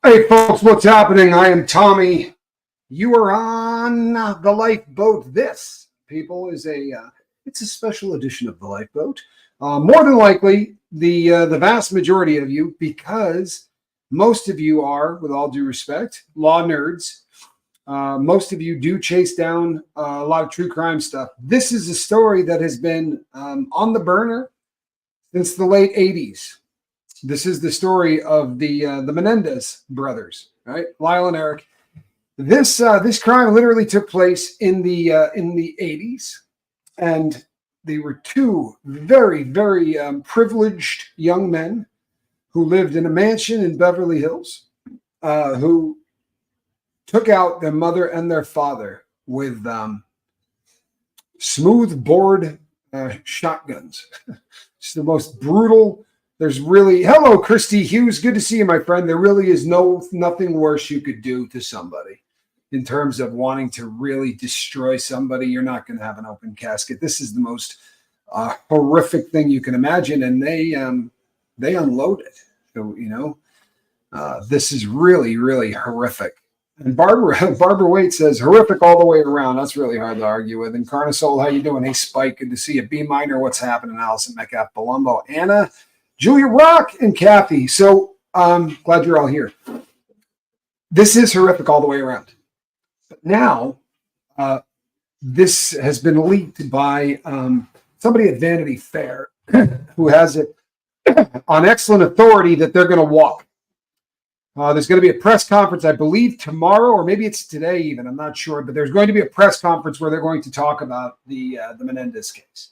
Hey folks, what's happening? I am Tommy. You are on the Lifeboat. This, people, is it's a special edition of the Lifeboat. More than likely, the vast majority of you, because most of you are, with all due respect, law nerds. Most of you do chase down a lot of true crime stuff. This is a story that has been on the burner since the late 80s. This is the story of the Menendez brothers, right? Lyle and Eric. This crime literally took place in the 80s, and they were two very, very privileged young men who lived in a mansion in Beverly Hills, who took out their mother and their father with smooth bore shotguns. It's the most brutal. There's really, hello, Christy Hughes. Good to see you, my friend. There really is nothing worse you could do to somebody in terms of wanting to really destroy somebody. You're not going to have an open casket. This is the most horrific thing you can imagine, and they unloaded. So this is really, really horrific. And Barbara Waite says horrific all the way around. That's really hard to argue with. And Carnisol, how you doing? Hey, Spike, good to see you. B Minor, what's happening? Allison Metcalf, Palumbo, Anna, Julia Rock, and Kathy. So glad you're all here. This is horrific all the way around. But now, this has been leaked by somebody at Vanity Fair who has it on excellent authority that they're going to walk. There's going to be a press conference, I believe, tomorrow, or maybe it's today even. I'm not sure. But there's going to be a press conference where they're going to talk about the Menendez case.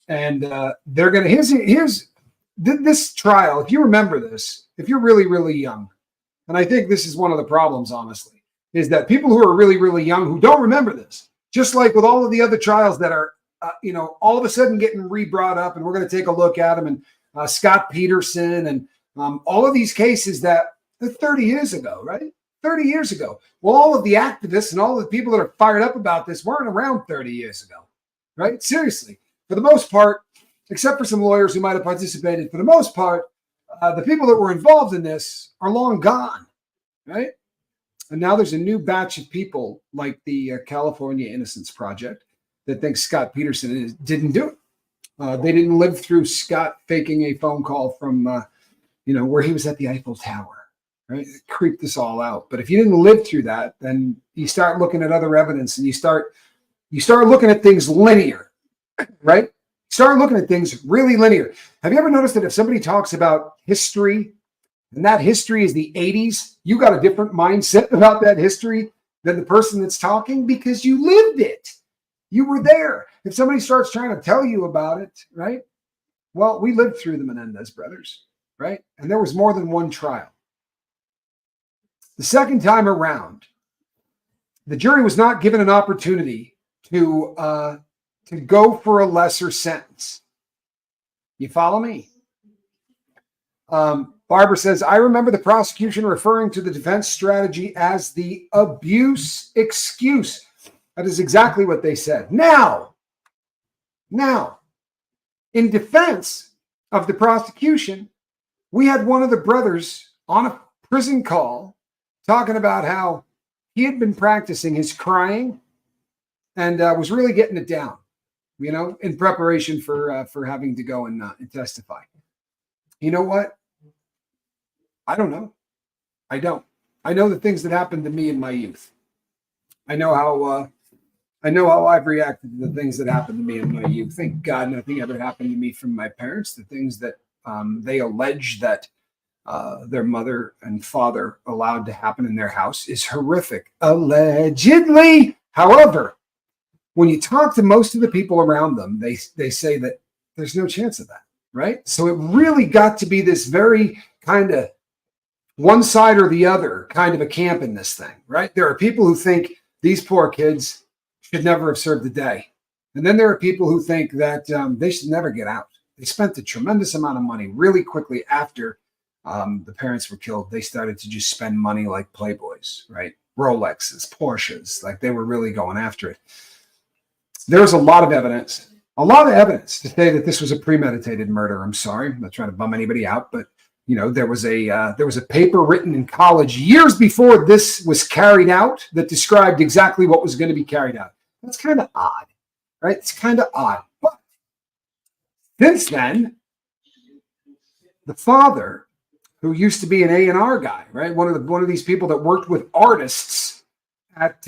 And they're going to, here's this trial, if you remember this, if you're really, really young, and I think this is one of the problems, honestly, is that people who are really, really young who don't remember this, just like with all of the other trials that are, all of a sudden getting re-brought up, and we're going to take a look at them, and Scott Peterson, and all of these cases that 30 years ago, right? 30 years ago. Well, all of the activists and all of the people that are fired up about this weren't around 30 years ago, right? Seriously. For the most part, except for some lawyers who might have participated, for the most part, the people that were involved in this are long gone, right? And now there's a new batch of people like the California Innocence Project that think Scott Peterson didn't do it. They didn't live through Scott faking a phone call from, where he was at the Eiffel Tower, right? It creeped us all out. But if you didn't live through that, then you start looking at other evidence and you start looking at things linear, right? Start looking at things really linear. Have you ever noticed that if somebody talks about history and that history is the 80s, you got a different mindset about that history than the person that's talking because you lived it. You were there. If somebody starts trying to tell you about it, right? Well, we lived through the Menendez brothers, right? And there was more than one trial. The second time around, the jury was not given an opportunity to go for a lesser sentence. You follow me? Barbara says, I remember the prosecution referring to the defense strategy as the abuse excuse. That is exactly what they said. Now, in defense of the prosecution, we had one of the brothers on a prison call talking about how he had been practicing his crying and was really getting it down, in preparation for having to go and testify. You know what? I don't know. I don't. I know the things that happened to me in my youth. I know how I've reacted to the things that happened to me in my youth. Thank God nothing ever happened to me from my parents. The things that they allege that their mother and father allowed to happen in their house is horrific. Allegedly. However, when you talk to most of the people around them, they say that there's no chance of that, right? So it really got to be this very kind of one side or the other kind of a camp in this thing, right? There are people who think these poor kids should never have served a day. And then there are people who think that they should never get out. They spent a tremendous amount of money really quickly after the parents were killed. They started to just spend money like playboys, right? Rolexes, Porsches, like they were really going after it. There's a lot of evidence to say that this was a premeditated murder. I'm sorry, I'm not trying to bum anybody out, but There was a paper written in college years before this was carried out that described exactly what was going to be carried out. That's kind of odd, right? It's kind of odd. But since then, the father, who used to be an A&R guy, right? One of these people that worked with artists at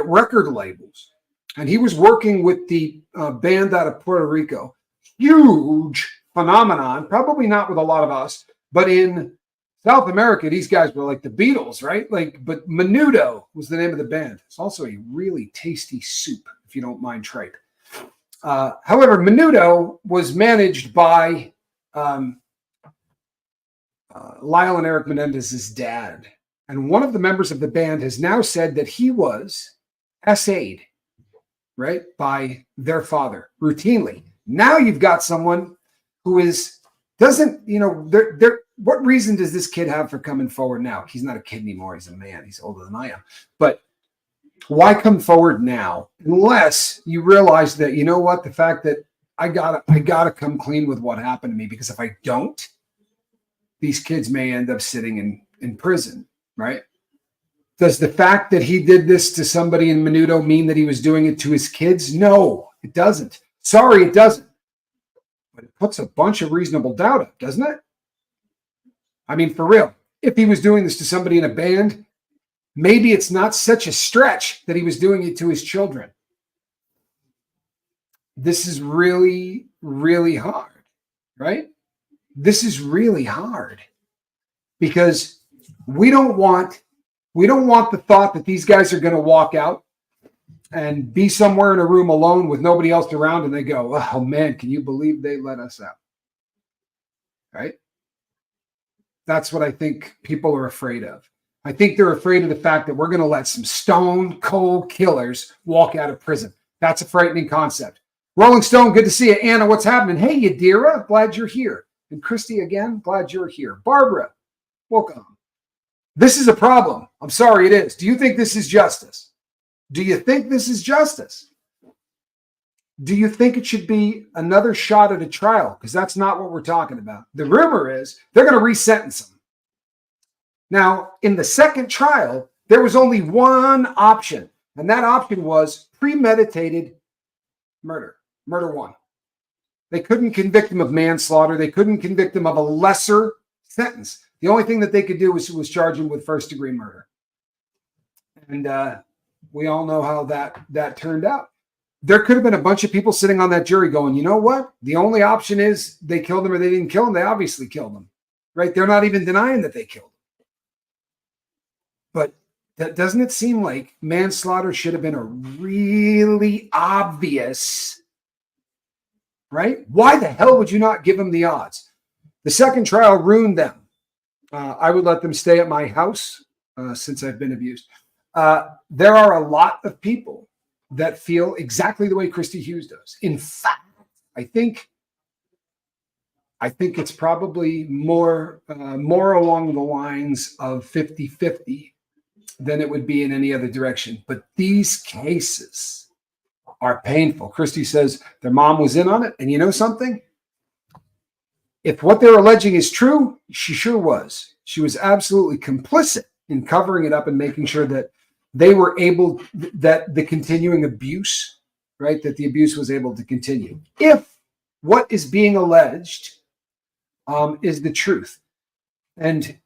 record labels, and he was working with the band out of Puerto Rico. Huge phenomenon, probably not with a lot of us, but in South America, these guys were like the Beatles, right? But Menudo was the name of the band. It's also a really tasty soup, if you don't mind tripe. However, Menudo was managed by Lyle and Eric Menendez's dad. And one of the members of the band has now said that he was SA'd, right, by their father routinely. Now you've got someone who what reason does this kid have for coming forward now? He's not a kid anymore. He's a man. He's older than I am. But why come forward now? Unless you realize that, the fact that I gotta come clean with what happened to me, because if I don't, these kids may end up sitting in prison, right? Does the fact that he did this to somebody in Menudo mean that he was doing it to his kids? No, it doesn't. Sorry, it doesn't. But it puts a bunch of reasonable doubt up, doesn't it? I mean, for real, if he was doing this to somebody in a band, maybe it's not such a stretch that he was doing it to his children. This is really, really hard, right? This is really hard because we don't want the thought that these guys are going to walk out and be somewhere in a room alone with nobody else around and they go, oh man, can you believe they let us out? Right? That's what I think people are afraid of. I think they're afraid of the fact that we're going to let some stone cold killers walk out of prison. That's a frightening concept. Rolling Stone, good to see you. Anna, what's happening? Hey, Yadira, glad you're here. And Christy, again, glad you're here. Barbara, welcome. This is a problem. I'm sorry, it is. Do you think this is justice? Do you think this is justice? Do you think it should be another shot at a trial? Because that's not what we're talking about. The rumor is they're going to resentence him. Now, in the second trial, there was only one option, and that option was premeditated murder. Murder one. They couldn't convict him of manslaughter. They couldn't convict him of a lesser sentence. The only thing that they could do was charge him with first-degree murder. And we all know how that turned out. There could have been a bunch of people sitting on that jury going, you know what? The only option is they killed him or they didn't kill him. They obviously killed him, right? They're not even denying that they killed him. But doesn't it seem like manslaughter should have been a really obvious, right? Why the hell would you not give them the odds? The second trial ruined them. I would let them stay at my house since I've been abused. There are a lot of people that feel exactly the way Christy Hughes does. In fact, I think it's probably more along the lines of 50-50 than it would be in any other direction. But these cases are painful. Christy says their mom was in on it. And you know something? If what they're alleging is true, she sure was. She was absolutely complicit in covering it up and making sure that they were able, that the continuing abuse, right, that the abuse was able to continue. If what is being alleged is the truth. And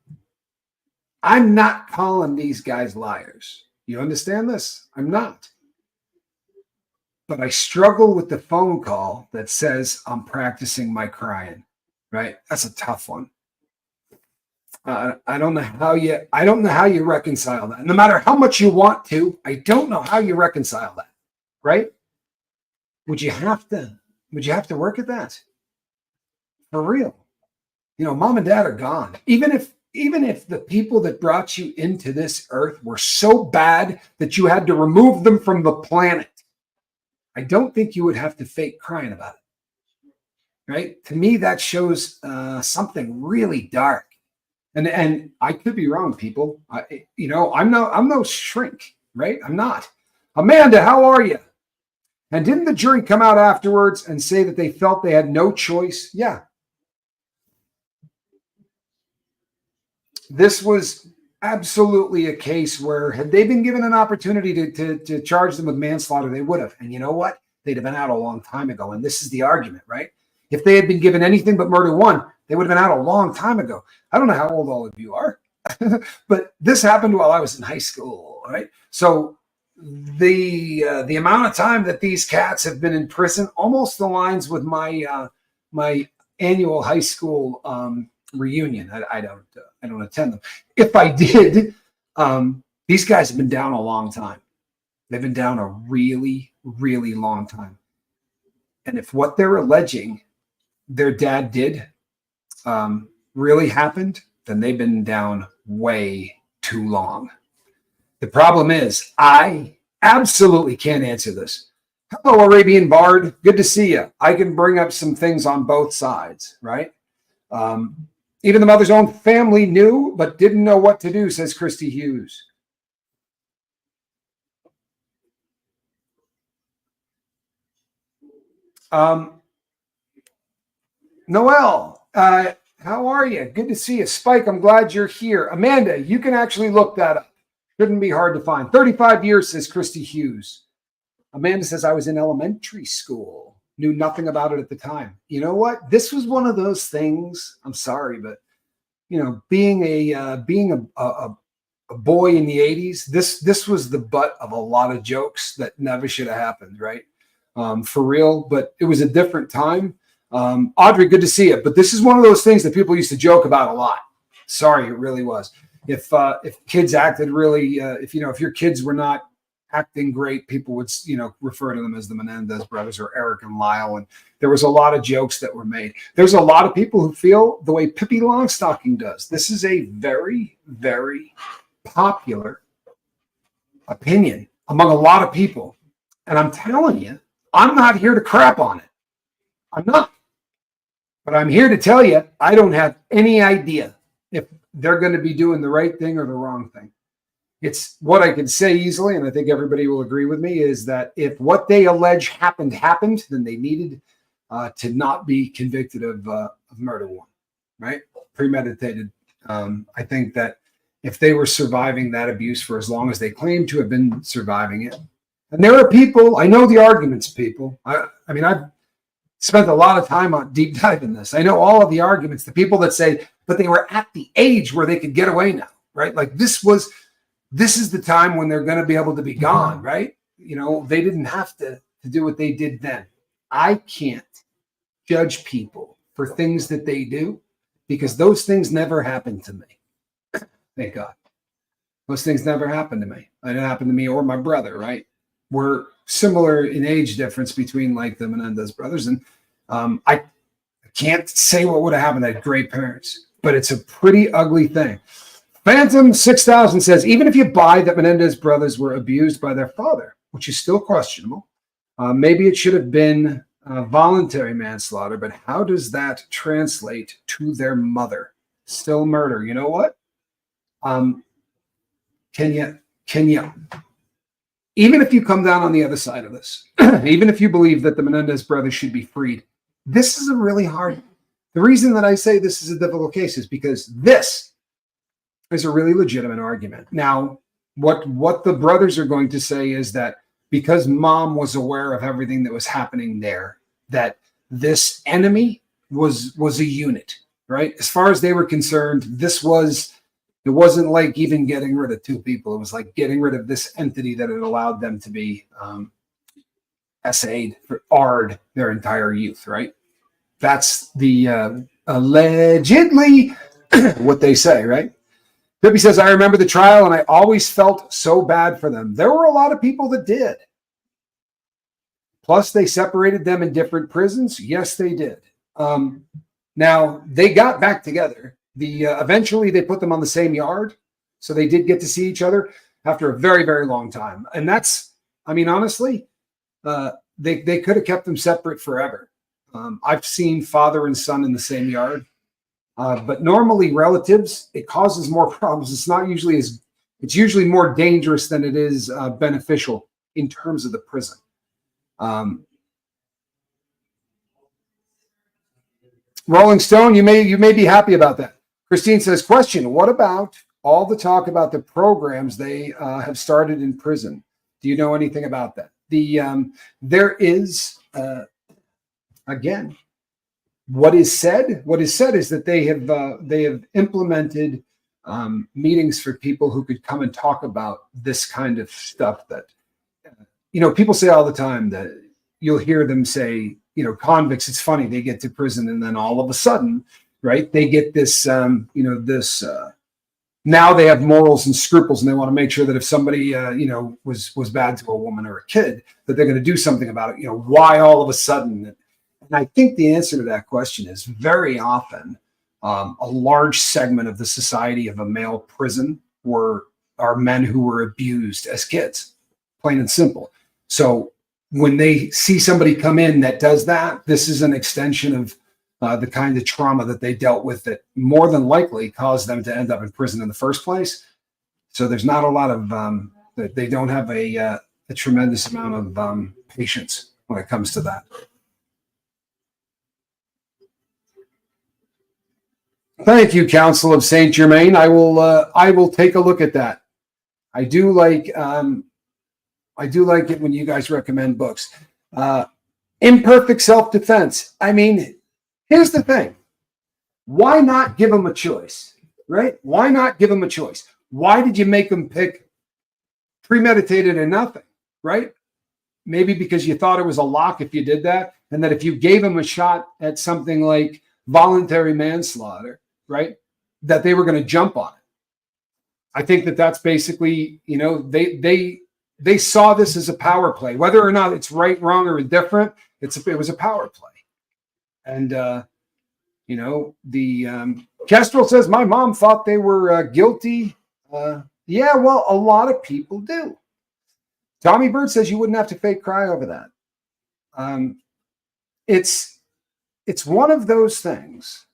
I'm not calling these guys liars. You understand this? I'm not. But I struggle with the phone call that says I'm practicing my crying, right? That's a tough one. I don't know how you reconcile that. No matter how much you want to, I don't know how you reconcile that, right? Would you have to work at that? For real. Mom and dad are gone. Even if the people that brought you into this earth were so bad that you had to remove them from the planet, I don't think you would have to fake crying about it, right? To me, that shows something really dark. And I could be wrong, people. I'm no shrink, right? I'm not. Amanda, how are you? And didn't the jury come out afterwards and say that they felt they had no choice? Yeah. this was absolutely a case where had they been given an opportunity to charge them with manslaughter, they would have. And you know what? They'd have been out a long time ago. And this is the argument, right? If they had been given anything but murder one, they would have been out a long time ago. I don't know how old all of you are, but this happened while I was in high school, right? So the amount of time that these cats have been in prison almost aligns with my my annual high school reunion. I don't attend them. If I did, these guys have been down a long time. They've been down a really, really long time. And if what they're alleging their dad did really happened, then they've been down way too long. The problem is, I absolutely can't answer this. Hello, Arabian Bard. Good to see you. I can bring up some things on both sides, right? Even the mother's own family knew, but didn't know what to do, says Christy Hughes. Noel, how are you? Good to see you. Spike, I'm glad you're here. Amanda, you can actually look that up. Shouldn't be hard to find. 35 years, says Christy Hughes. Amanda says, I was in elementary school. Knew nothing about it at the time. You know what? This was one of those things. I'm sorry, but you know, being a boy in the 80s, this was the butt of a lot of jokes that never should have happened, right? For real. But it was a different time. Audrey, good to see you. But this is one of those things that people used to joke about a lot. Sorry, it really was. If kids acted really, if your kids were not acting great, people would, refer to them as the Menendez brothers or Eric and Lyle. And there was a lot of jokes that were made. There's a lot of people who feel the way Pippi Longstocking does. This is a very, very popular opinion among a lot of people. And I'm telling you, I'm not here to crap on it. I'm not. But I'm here to tell you, I don't have any idea if they're going to be doing the right thing or the wrong thing. It's what I can say easily, and I think everybody will agree with me, is that if what they allege happened, then they needed to not be convicted of murder one, right? Premeditated. I think that if they were surviving that abuse for as long as they claim to have been surviving it, and there are people, I know the arguments, people. I mean, I've spent a lot of time on deep dive in this. I know all of the arguments, the people that say, but they were at the age where they could get away now, right? Like this is the time when they're going to be able to be gone, right? They didn't have to do what they did then. I can't judge people for things that they do because those things never happened to me. Thank God. Those things never happened to me. It didn't happen to me or my brother, right? We're similar in age difference between like the Menendez brothers. And I can't say what would have happened. I had great parents, but it's a pretty ugly thing. Phantom 6000 says, even if you buy that Menendez brothers were abused by their father, which is still questionable, maybe it should have been voluntary manslaughter, but how does that translate to their mother? Still murder. You know what? Can you, even if you come down on the other side of this, even if you believe that the Menendez brothers should be freed, this is a really hard. The reason that I say this is a difficult case is because this is a really legitimate argument. Now, what the brothers are going to say is that because mom was aware of everything that was happening there, that this enemy was a unit, right? As far as they were concerned, it wasn't like even getting rid of two people. It was like getting rid of this entity that had allowed them to be SA'd for AR'd their entire youth, right? That's the allegedly what they say, right? Pippi says, I remember the trial and I always felt so bad for them. There were a lot of people that did. Plus, they separated them in different prisons. Yes, they did. Now, they got back together. Eventually, they put them on the same yard. So they did get to see each other after a very, very long time. And that's, I mean, honestly, they could have kept them separate forever. I've seen father and son in the same yard. But normally relatives, it causes more problems. It's usually more dangerous than it is beneficial in terms of the prison. Rolling Stone, you may be happy about that. Christine says, question, what about all the talk about the programs they have started in prison? Do you know anything about that? There is, again, what is said is that they have implemented meetings for people who could come and talk about this kind of stuff that, people say all the time that you'll hear them say, convicts, it's funny, they get to prison and then all of a sudden, right, they get this, now they have morals and scruples and they want to make sure that if somebody, was bad to a woman or a kid, that they're going to do something about it. Why all of a sudden? And I think the answer to that question is very often a large segment of the society of a male prison are men who were abused as kids, plain and simple. So when they see somebody come in that does that, this is an extension of the kind of trauma that they dealt with that more than likely caused them to end up in prison in the first place. So there's not a lot of, they don't have a tremendous amount of patience when it comes to that. Thank you, Council of Saint Germain. I will take a look at that. I do like it when you guys recommend books. Imperfect Self-Defense. I mean, here's the thing. Why not give them a choice, right? Why not give them a choice? Why did you make them pick premeditated and nothing, right? Maybe because you thought it was a lock if you did that, and that if you gave them a shot at something like voluntary manslaughter, right, that they were going to jump on it. I think that that's basically, they saw this as a power play, whether or not it's right, wrong, or indifferent. It was a power play. And, Kestrel says, my mom thought they were guilty. Yeah, well, a lot of people do. Tommy Bird says you wouldn't have to fake cry over that. It's one of those things.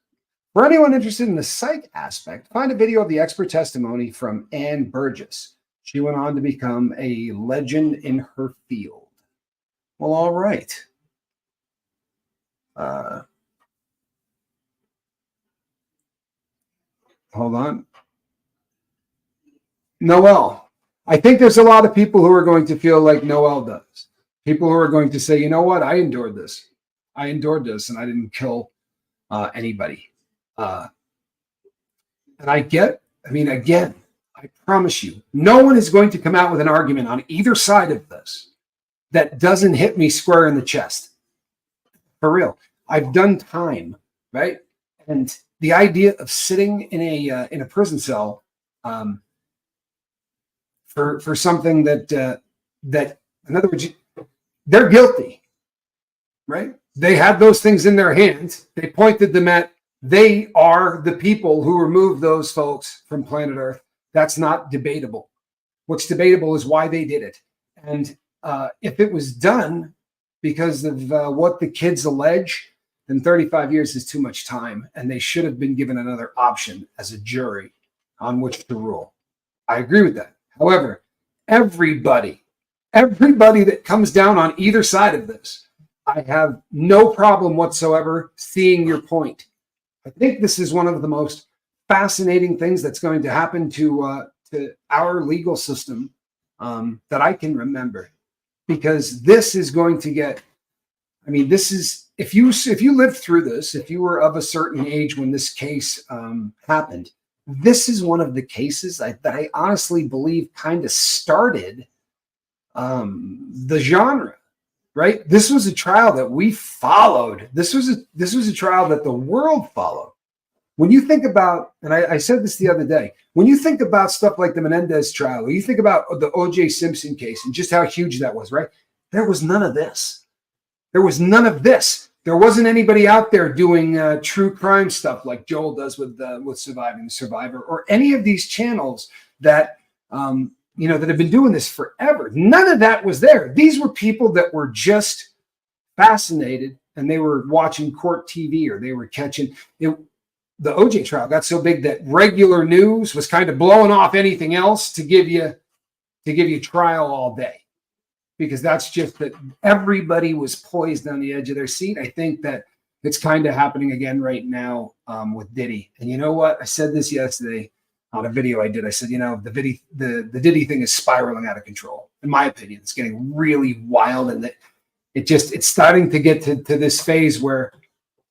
For anyone interested in the psych aspect, find a video of the expert testimony from Ann Burgess. She went on to become a legend in her field. Well, all right. Hold on. Noel. I think there's a lot of people who are going to feel like Noel does. People who are going to say, you know what? I endured this. And I didn't kill anybody. And again, I promise you, no one is going to come out with an argument on either side of this that doesn't hit me square in the chest. For real. I've done time, right? And the idea of sitting in a prison cell for something that in other words, they're guilty, right? They had those things in their hands. They pointed them at. They are the people who removed those folks from planet Earth. That's not debatable. What's debatable is why they did it. And if it was done because of what the kids allege, then 35 years is too much time. And they should have been given another option as a jury on which to rule. I agree with that. However, everybody that comes down on either side of this, I have no problem whatsoever seeing your point. I think this is one of the most fascinating things that's going to happen to our legal system that I can remember, because this is going to get. I mean, this is if you lived through this, if you were of a certain age when this case happened, this is one of the cases that I honestly believe kind of started the genre. Right? This was a trial that we followed. This was a trial that the world followed. When you think about, and I said this the other day, when you think about stuff like the Menendez trial, or you think about the O.J. Simpson case and just how huge that was, right? There was none of this. There was none of this. There wasn't anybody out there doing true crime stuff like Joel does with Surviving the Survivor, or any of these channels that that have been doing this forever. None of that was there. These were people that were just fascinated, and they were watching court TV, or they were catching it. The OJ trial got so big that regular news was kind of blowing off anything else to give you trial all day, because that's just that everybody was poised on the edge of their seat. I think that It's kind of happening again right now with Diddy. And you know what? I said this yesterday on a video I did. I said, the Diddy thing is spiraling out of control. In my opinion, it's getting really wild, and it's starting to get to this phase where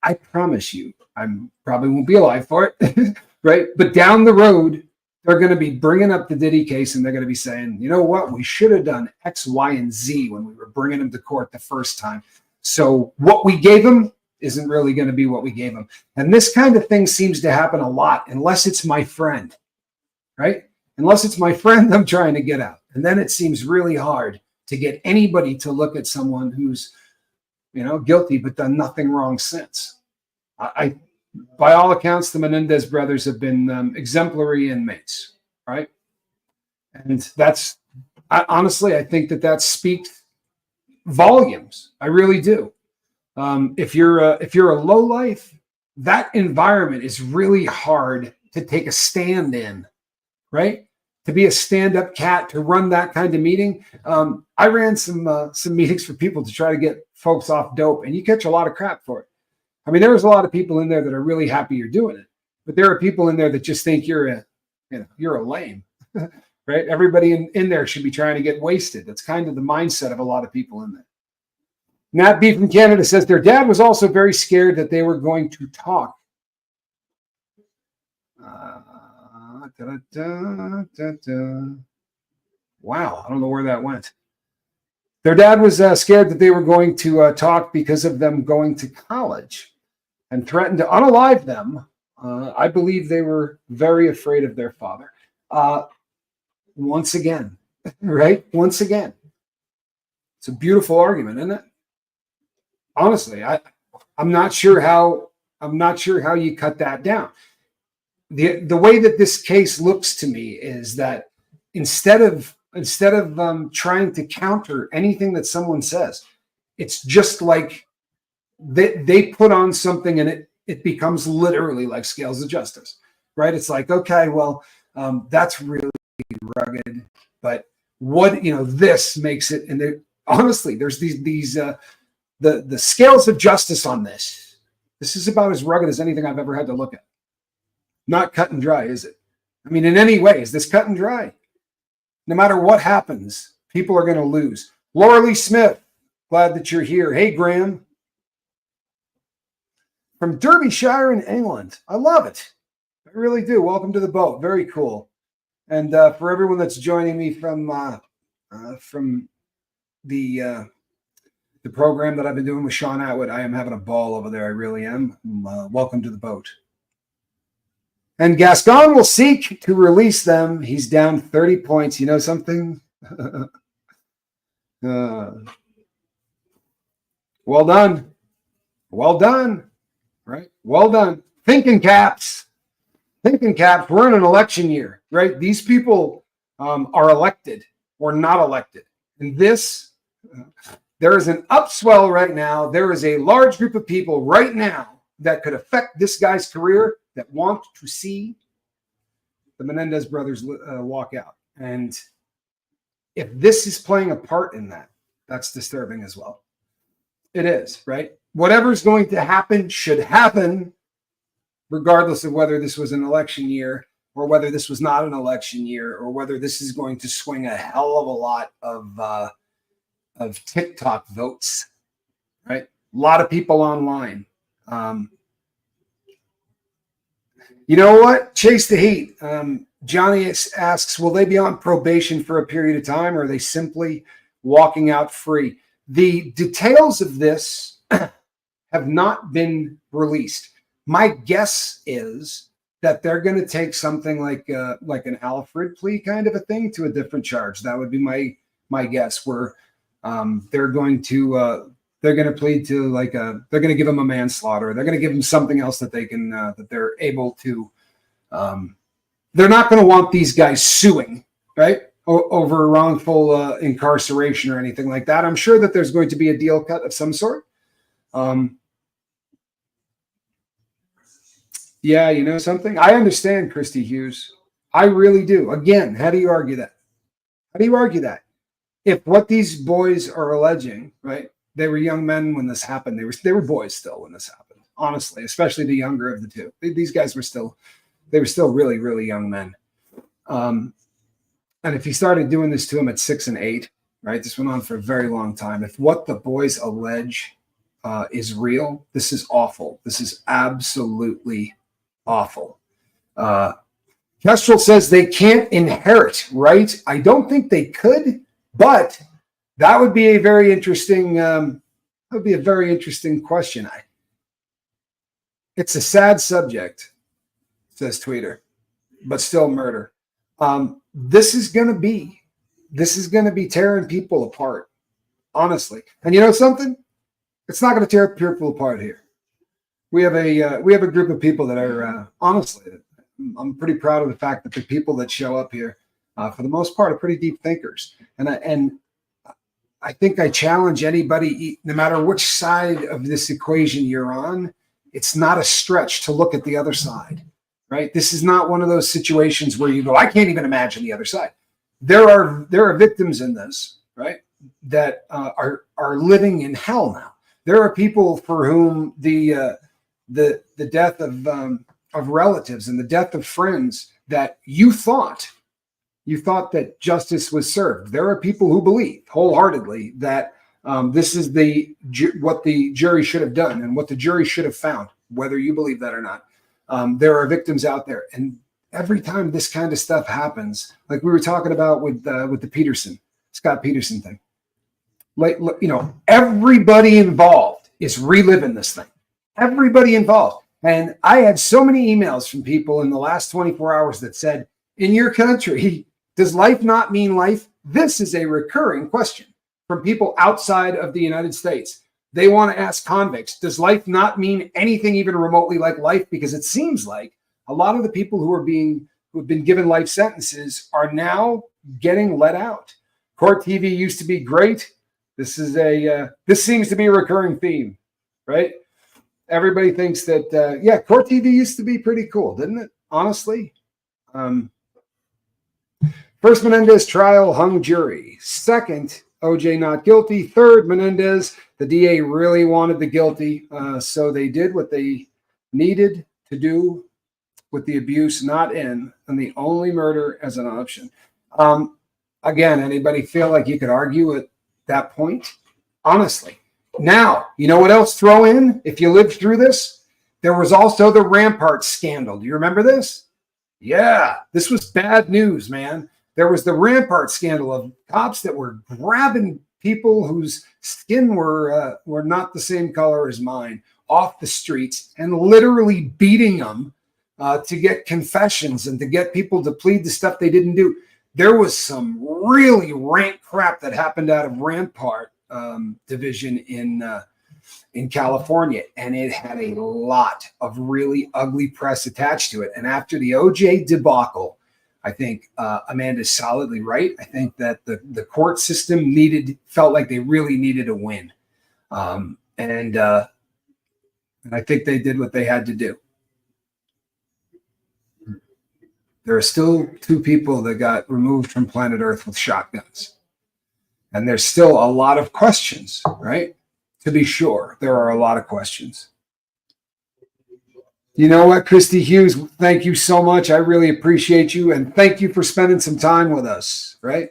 I promise you, I'm probably won't be alive for it, right? But down the road, they're going to be bringing up the Diddy case, and they're going to be saying, you know what? We should have done X, Y, and Z when we were bringing him to court the first time. So what we gave him isn't really going to be what we gave him. And this kind of thing seems to happen a lot, unless it's my friend, right? Unless it's my friend I'm trying to get out. And then it seems really hard to get anybody to look at someone who's, guilty but done nothing wrong since. By all accounts, the Menendez brothers have been exemplary inmates, right? And honestly, I think that speaks volumes. I really do. If you're a lowlife, that environment is really hard to take a stand in, right? To be a stand-up cat, to run that kind of meeting. I ran some meetings for people to try to get folks off dope, and you catch a lot of crap for it. I mean, there's a lot of people in there that are really happy you're doing it, but there are people in there that just think you're a lame, right? Everybody in there should be trying to get wasted. That's kind of the mindset of a lot of people in there. Nat B from Canada says their dad was also very scared that they were going to talk. Wow, I don't know where that went. Their dad was scared that they were going to talk because of them going to college, and threatened to unalive them. I believe they were very afraid of their father. Once again, right? Once again. It's a beautiful argument, isn't it? Honestly, I'm not sure how you cut that down. The way that this case looks to me is that instead of trying to counter anything that someone says, it's just like they put on something and it becomes literally like scales of justice, right? It's like, okay, well, that's really rugged, but what, this makes it, and honestly, there's these the scales of justice on this. This is about as rugged as anything I've ever had to look at. Not cut and dry, is it? I mean, in any way, is this cut and dry? No matter what happens, people are going to lose. Laura Lee Smith, glad that you're here. Hey, Graham. From Derbyshire in England. I love it. I really do. Welcome to the boat. Very cool. And for everyone that's joining me from the program that I've been doing with Sean Atwood, I am having a ball over there. I really am. Welcome to the boat. And Gascon will seek to release them. He's down 30 points. You know something? Well done. Well done. Right? Well done. Thinking caps. Thinking caps. We're in an election year, right? These people are elected or not elected. And there is an upswell right now. There is a large group of people right now that could affect this guy's career that want to see the Menendez brothers walk out. And if this is playing a part in that, that's disturbing as well. It is, right? Whatever's going to happen should happen, regardless of whether this was an election year or whether this was not an election year or whether this is going to swing a hell of a lot of TikTok votes, right? A lot of people online. You know what? Chase the heat. Johnny asks, will they be on probation for a period of time, or are they simply walking out free? The details of this have not been released. My guess is that they're going to take something like an Alfred plea kind of a thing to a different charge. That would be my guess. Where they're going to plead to they're going to give him a manslaughter. They're going to give him something else that they can that they're able to. They're not going to want these guys suing, right, over wrongful incarceration or anything like that. I'm sure that there's going to be a deal cut of some sort. Yeah, you know something? I understand, Christy Hughes. I really do. Again, how do you argue that? How do you argue that? If what these boys are alleging, right? They were young men when this happened. They were boys still when this happened, honestly, especially the younger of the two. These guys were still really, really young men. And if he started doing this to him at 6 and 8, right, this went on for a very long time. If what the boys allege is real, this is awful. This is absolutely awful. Kestrel says they can't inherit, right? I don't think they could, but that would be a very interesting. Question. It's a sad subject, says Tweeter, but still murder. This is going to be tearing people apart, honestly. And you know something? It's not going to tear people apart here. We have a group of people that are honestly. I'm pretty proud of the fact that the people that show up here, for the most part, are pretty deep thinkers. And I think I challenge anybody, no matter which side of this equation you're on, it's not a stretch to look at the other side, right? This is not one of those situations where you go, I can't even imagine the other side. There are victims in this, right, that are living in hell now. There are people for whom the death of relatives and the death of friends that you thought that justice was served. There are people who believe wholeheartedly that this is what the jury should have done and what the jury should have found, whether you believe that or not. There are victims out there, and every time this kind of stuff happens, like we were talking about with the Scott Peterson thing, like, you know, everybody involved is reliving this thing. Everybody involved. And I had so many emails from people in the last 24 hours that said, in your country, does life not mean life? This is a recurring question from people outside of the United States. They want to ask convicts, does life not mean anything even remotely like life? Because it seems like a lot of the people who have been given life sentences are now getting let out. Court TV used to be great. This seems to be a recurring theme, right? Everybody thinks that, court TV used to be pretty cool, didn't it? Honestly. First Menendez trial, hung jury. Second, OJ not guilty. Third, Menendez, the DA really wanted the guilty. So they did what they needed to do with the abuse not in, and the only murder as an option. Again, anybody feel like you could argue at that point? Honestly. Now, you know what else throw in if you lived through this? There was also the Rampart scandal. Do you remember this? Yeah, this was bad news, man. There was the Rampart scandal of cops that were grabbing people whose skin were not the same color as mine off the streets and literally beating them to get confessions and to get people to plead the stuff they didn't do. There was some really rank crap that happened out of Rampart division in California, and it had a lot of really ugly press attached to it. And after the OJ debacle, I think Amanda's solidly right. I think that the court system felt like they really needed a win, and I think they did what they had to do. There are still 2 people that got removed from planet Earth with shotguns. And there's still a lot of questions, right? To be sure, there are a lot of questions. You know what, Christy Hughes, thank you so much. I really appreciate you. And thank you for spending some time with us, right?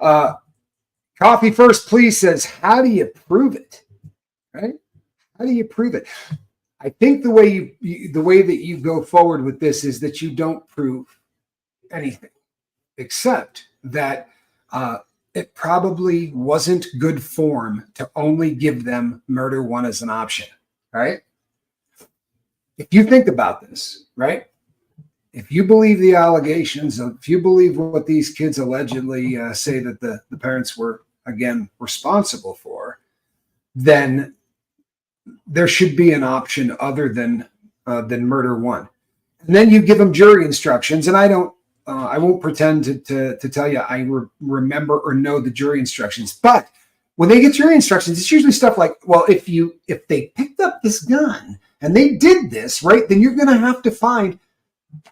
Coffee First, please says, how do you prove it, right? How do you prove it? I think the way that you go forward with this is that you don't prove anything, except that it probably wasn't good form to only give them murder 1 as an option, right? If you think about this, right? If you believe the allegations, if you believe what these kids allegedly say that the parents were, again, responsible for, then there should be an option other than murder 1. And then you give them jury instructions, and I won't pretend to tell you I remember or know the jury instructions. But when they get jury instructions, it's usually stuff like, well, if they picked up this gun and they did this, right, then you're going to have to find,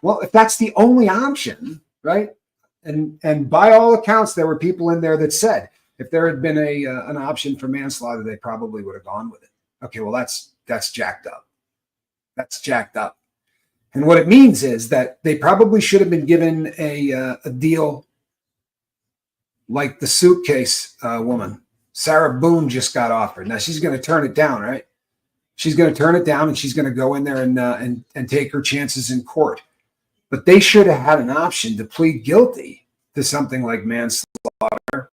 well, if that's the only option, right? And by all accounts, there were people in there that said if there had been an option for manslaughter, they probably would have gone with it. Okay, well, that's jacked up. That's jacked up. And what it means is that they probably should have been given a deal like the suitcase woman. Sarah Boone just got offered. Now she's going to turn it down, right? She's going to turn it down, and she's going to go in there and take her chances in court. But they should have had an option to plead guilty to something like manslaughter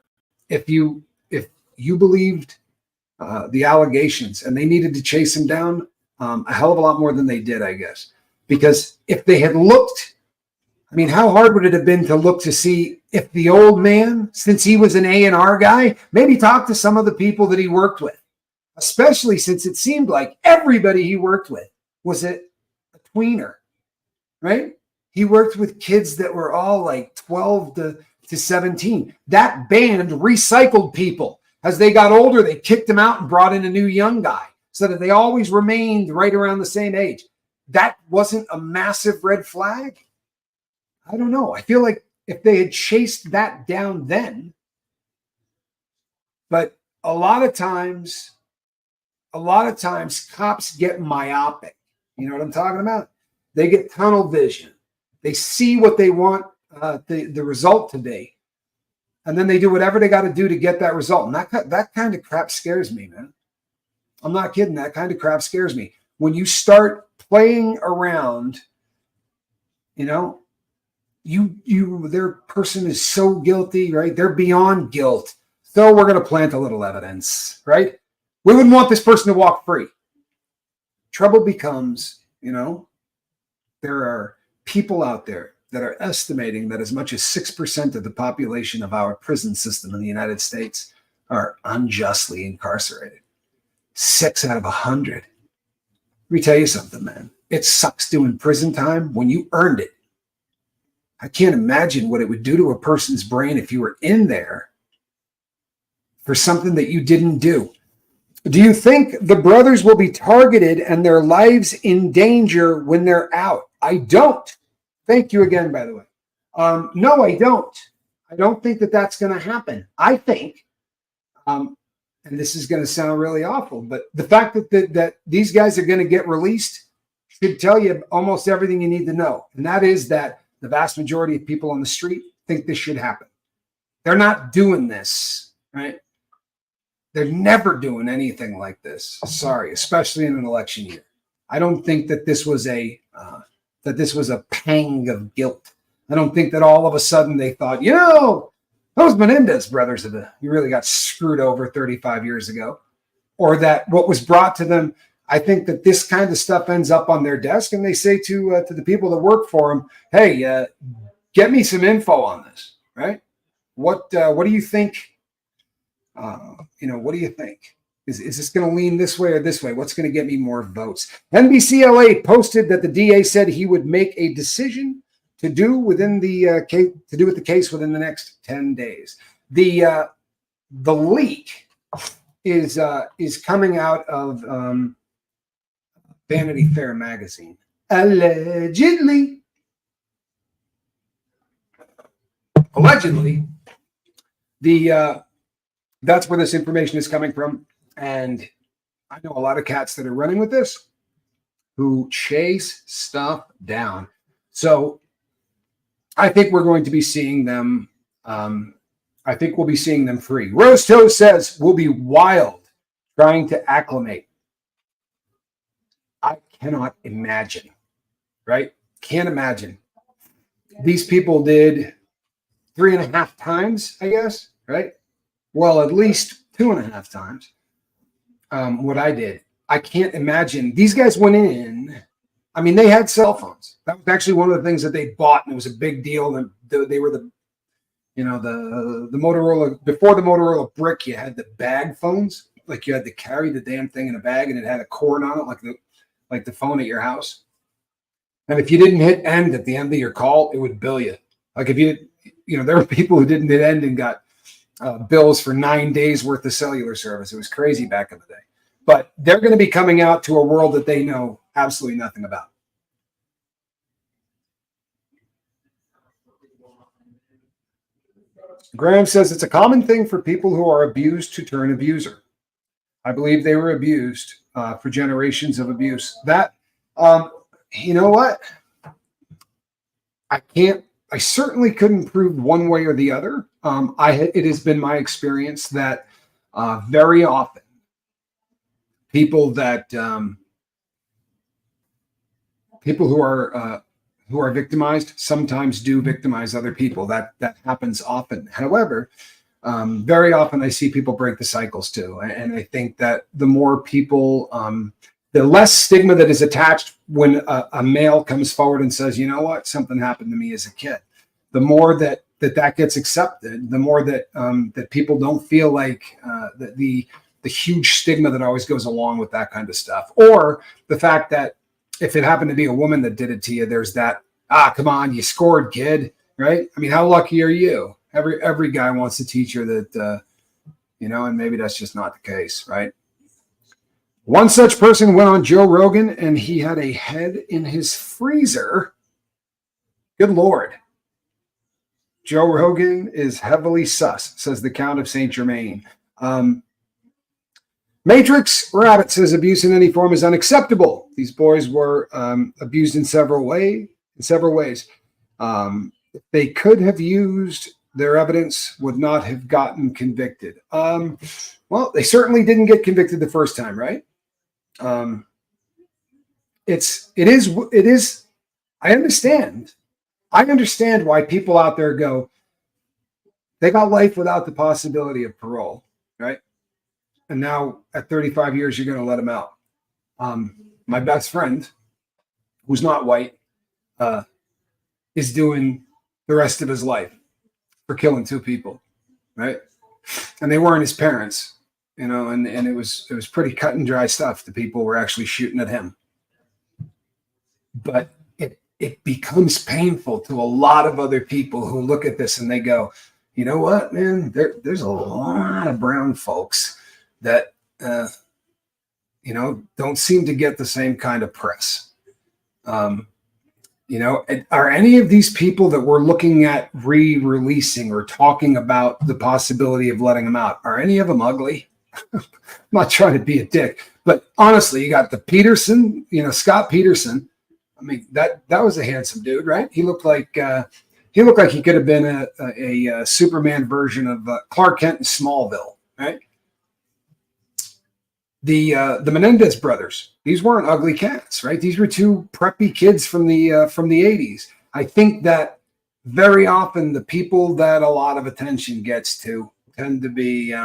if you believed the allegations, and they needed to chase him down a hell of a lot more than they did, I guess. Because if they had looked, I mean, how hard would it have been to look to see if the old man, since he was an A&R guy, maybe talk to some of the people that he worked with, especially since it seemed like everybody he worked with was a tweener, right? He worked with kids that were all like 12 to 17. That band recycled people. As they got older, they kicked them out and brought in a new young guy so that they always remained right around the same age. That wasn't a massive red flag? I don't know. I feel like if they had chased that down then, but a lot of times cops get myopic. You know what I'm talking about? They get tunnel vision. They see what they want the result to be. And then they do whatever they got to do to get that result. And that kind of crap scares me, man. I'm not kidding. That kind of crap scares me. When you start playing around, you know, their person is so guilty, right? They're beyond guilt. So we're going to plant a little evidence, right? We wouldn't want this person to walk free. Trouble becomes, you know, there are people out there that are estimating that as much as 6% of the population of our prison system in the United States are unjustly incarcerated. 6 out of 100. Let me tell you something, man. It sucks doing prison time when you earned it. I can't imagine what it would do to a person's brain if you were in there for something that you didn't do. Do you think the brothers will be targeted and their lives in danger when they're out? I don't. Thank you again, by the way. No, I don't. I don't think that that's going to happen. I think, and this is going to sound really awful, but the fact that these guys are going to get released should tell you almost everything you need to know. And that is that the vast majority of people on the street think this should happen. They're not doing this, right? They're never doing anything like this. Sorry, especially in an election year. I don't think that this was a pang of guilt. I don't think that all of a sudden they thought, you know, those Menendez brothers, you really got screwed over 35 years ago, or that what was brought to them. I think that this kind of stuff ends up on their desk, and they say to the people that work for them, "Hey, get me some info on this." Right? What do you think? What do you think? Is this going to lean this way or this way? What's going to get me more votes? NBCLA posted that the DA said he would make a decision to do with the case within the next 10 days. The leak is coming out of Vanity Fair magazine. Allegedly, that's where this information is coming from. And I know a lot of cats that are running with this who chase stuff down. So I think we're going to be seeing them. I think we'll be seeing them free. Rose Toast says we'll be wild trying to acclimate. I cannot imagine, right? Can't imagine. These people did 3.5 times, I guess, right? Well, at least 2.5 times what I did. I can't imagine. These guys went in. I mean, they had cell phones. That was actually one of the things that they bought, and it was a big deal. And they were the Motorola. Before the Motorola brick, you had the bag phones. Like you had to carry the damn thing in a bag, and it had a cord on it, like the phone at your house. And if you didn't hit end at the end of your call, it would bill you. Like if there were people who didn't hit end and got bills for 9 days worth of cellular service. It was crazy back in the day. But they're going to be coming out to a world that they know absolutely nothing about. Graham says it's a common thing for people who are abused to turn abuser. I believe they were abused for generations of abuse. That You know what? I certainly couldn't prove one way or the other. It has been my experience that very often people that people who are victimized sometimes do victimize other people. That happens often. However, very often I see people break the cycles too, and I think that the more people, the less stigma that is attached when a male comes forward and says, "You know what, something happened to me as a kid," the more that gets accepted, the more that people don't feel like the huge stigma that always goes along with that kind of stuff, or the fact that if it happened to be a woman that did it to you, there's that, come on, you scored, kid, right? I mean, how lucky are you? Every guy wants to teach her that, and maybe that's just not the case, right? One such person went on Joe Rogan, and he had a head in his freezer. Good Lord. Joe Rogan is heavily sus, says the Count of Saint Germain. Matrix Rabbit says abuse in any form is unacceptable. These boys were abused in several ways. They could have used their evidence, would not have gotten convicted. Well, they certainly didn't get convicted the first time, right? It is. I understand why people out there go, they got life without the possibility of parole, right? And now at 35 years, you're going to let them out. My best friend, who's not white, is doing the rest of his life for killing two people, right? And they weren't his parents, and it was pretty cut and dry stuff. The people were actually shooting at him. But it becomes painful to a lot of other people who look at this and they go, you know what, man, there's a lot of brown folks that, don't seem to get the same kind of press. Are any of these people that we're looking at re-releasing or talking about the possibility of letting them out, are any of them ugly? I'm not trying to be a dick, but honestly, you got the Peterson, Scott Peterson. I mean, that was a handsome dude, right? He looked like he could have been a Superman version of Clark Kent in Smallville, right? The Menendez brothers, these weren't ugly cats, right? These were two preppy kids from the 80s. I think that very often the people that a lot of attention gets to tend to be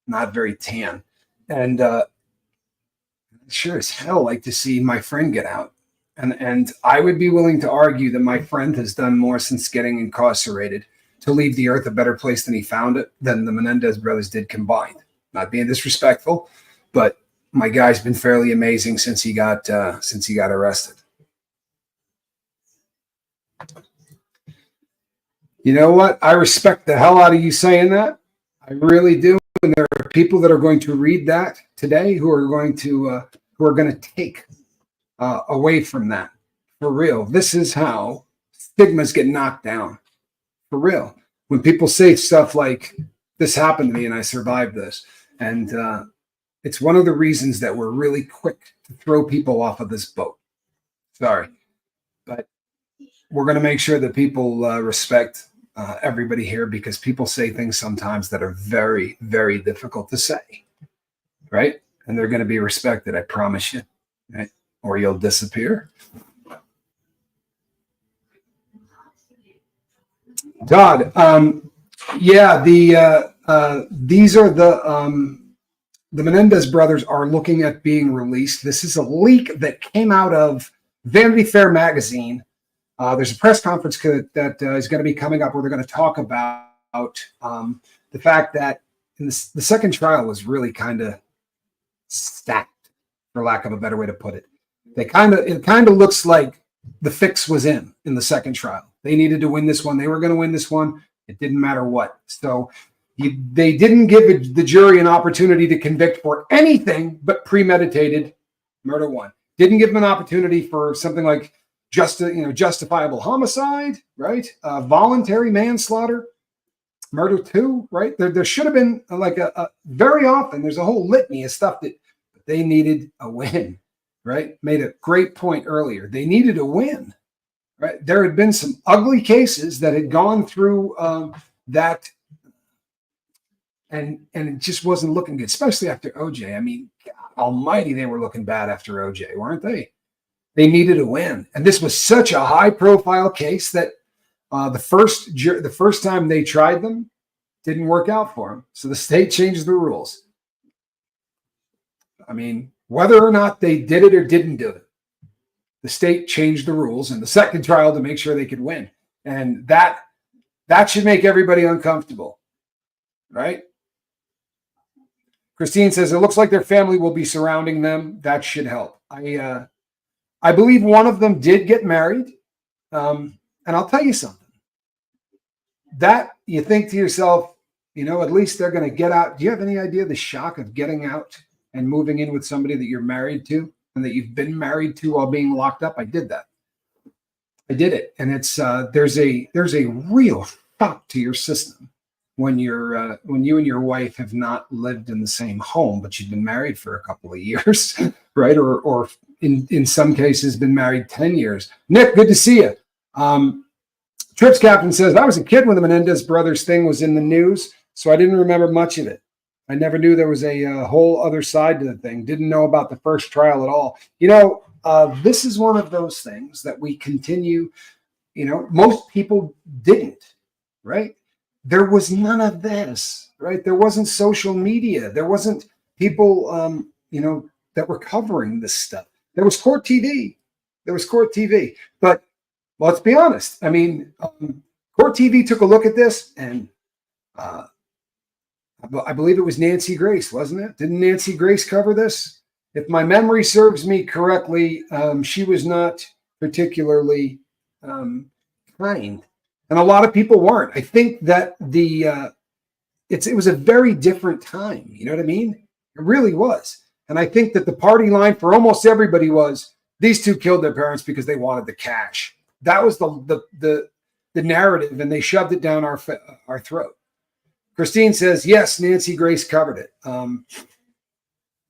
not very tan. And sure as hell like to see my friend get out. And I would be willing to argue that my friend has done more since getting incarcerated to leave the earth a better place than he found it than the Menendez brothers did combined. Not being disrespectful, but my guy's been fairly amazing since he got arrested. You know what? I respect the hell out of you saying that. I really do. And there are people that are going to read that today who are going to take away from that. For real. This is how stigmas get knocked down. For real. When people say stuff like, this happened to me and I survived this. And it's one of the reasons that we're really quick to throw people off of this boat. Sorry. But we're going to make sure that people respect everybody here, because people say things sometimes that are very, very difficult to say. Right? And they're going to be respected, I promise you. Right? Or you'll disappear. Todd, these are the Menendez brothers are looking at being released. This is a leak that came out of Vanity Fair magazine. There's a press conference that is going to be coming up where they're going to talk about the fact that the second trial was really kind of stacked, for lack of a better way to put it. It kind of looks like the fix was in the second trial. They needed to win this one. They were going to win this one. It didn't matter what. So they didn't give the jury an opportunity to convict for anything but premeditated murder one. Didn't give them an opportunity for something like justifiable homicide, right? Voluntary manslaughter, murder two, right? There should have been like very often there's a whole litany of stuff that they needed a win. right, made a great point earlier. They needed a win, right? There had been some ugly cases that had gone through that, and it just wasn't looking good, especially after OJ. I mean, God almighty, they were looking bad after OJ, weren't they? They needed a win, and this was such a high-profile case that the first time they tried them didn't work out for them. So the state changed the rules. I mean, whether or not they did it or didn't do it, the state changed the rules in the second trial to make sure they could win. And that should make everybody uncomfortable, right? Christine says, it looks like their family will be surrounding them. That should help. I believe one of them did get married. And I'll tell you something. That you think to yourself, at least they're going to get out. Do you have any idea the shock of getting out and moving in with somebody that you're married to and that you've been married to while being locked up? I did that. I did it. And it's there's a real shock to your system when you and your wife have not lived in the same home, but you've been married for a couple of years, right? Or in some cases been married 10 years. Nick, good to see you. Trips Captain says, I was a kid when the Menendez brothers thing was in the news, so I didn't remember much of it. I never knew there was a whole other side to the thing. Didn't know about the first trial at all. This is one of those things that we continue, most people didn't, right? There was none of this, right? There wasn't social media. There wasn't people, that were covering this stuff. There was court TV. But let's be honest. I mean, court TV took a look at this, and I believe it was Nancy Grace, wasn't it? Didn't Nancy Grace cover this? If my memory serves me correctly, she was not particularly kind. And a lot of people weren't. I think that it was a very different time. You know what I mean? It really was. And I think that the party line for almost everybody was, these two killed their parents because they wanted the cash. That was the narrative, and they shoved it down our throat. Christine says, yes, Nancy Grace covered it.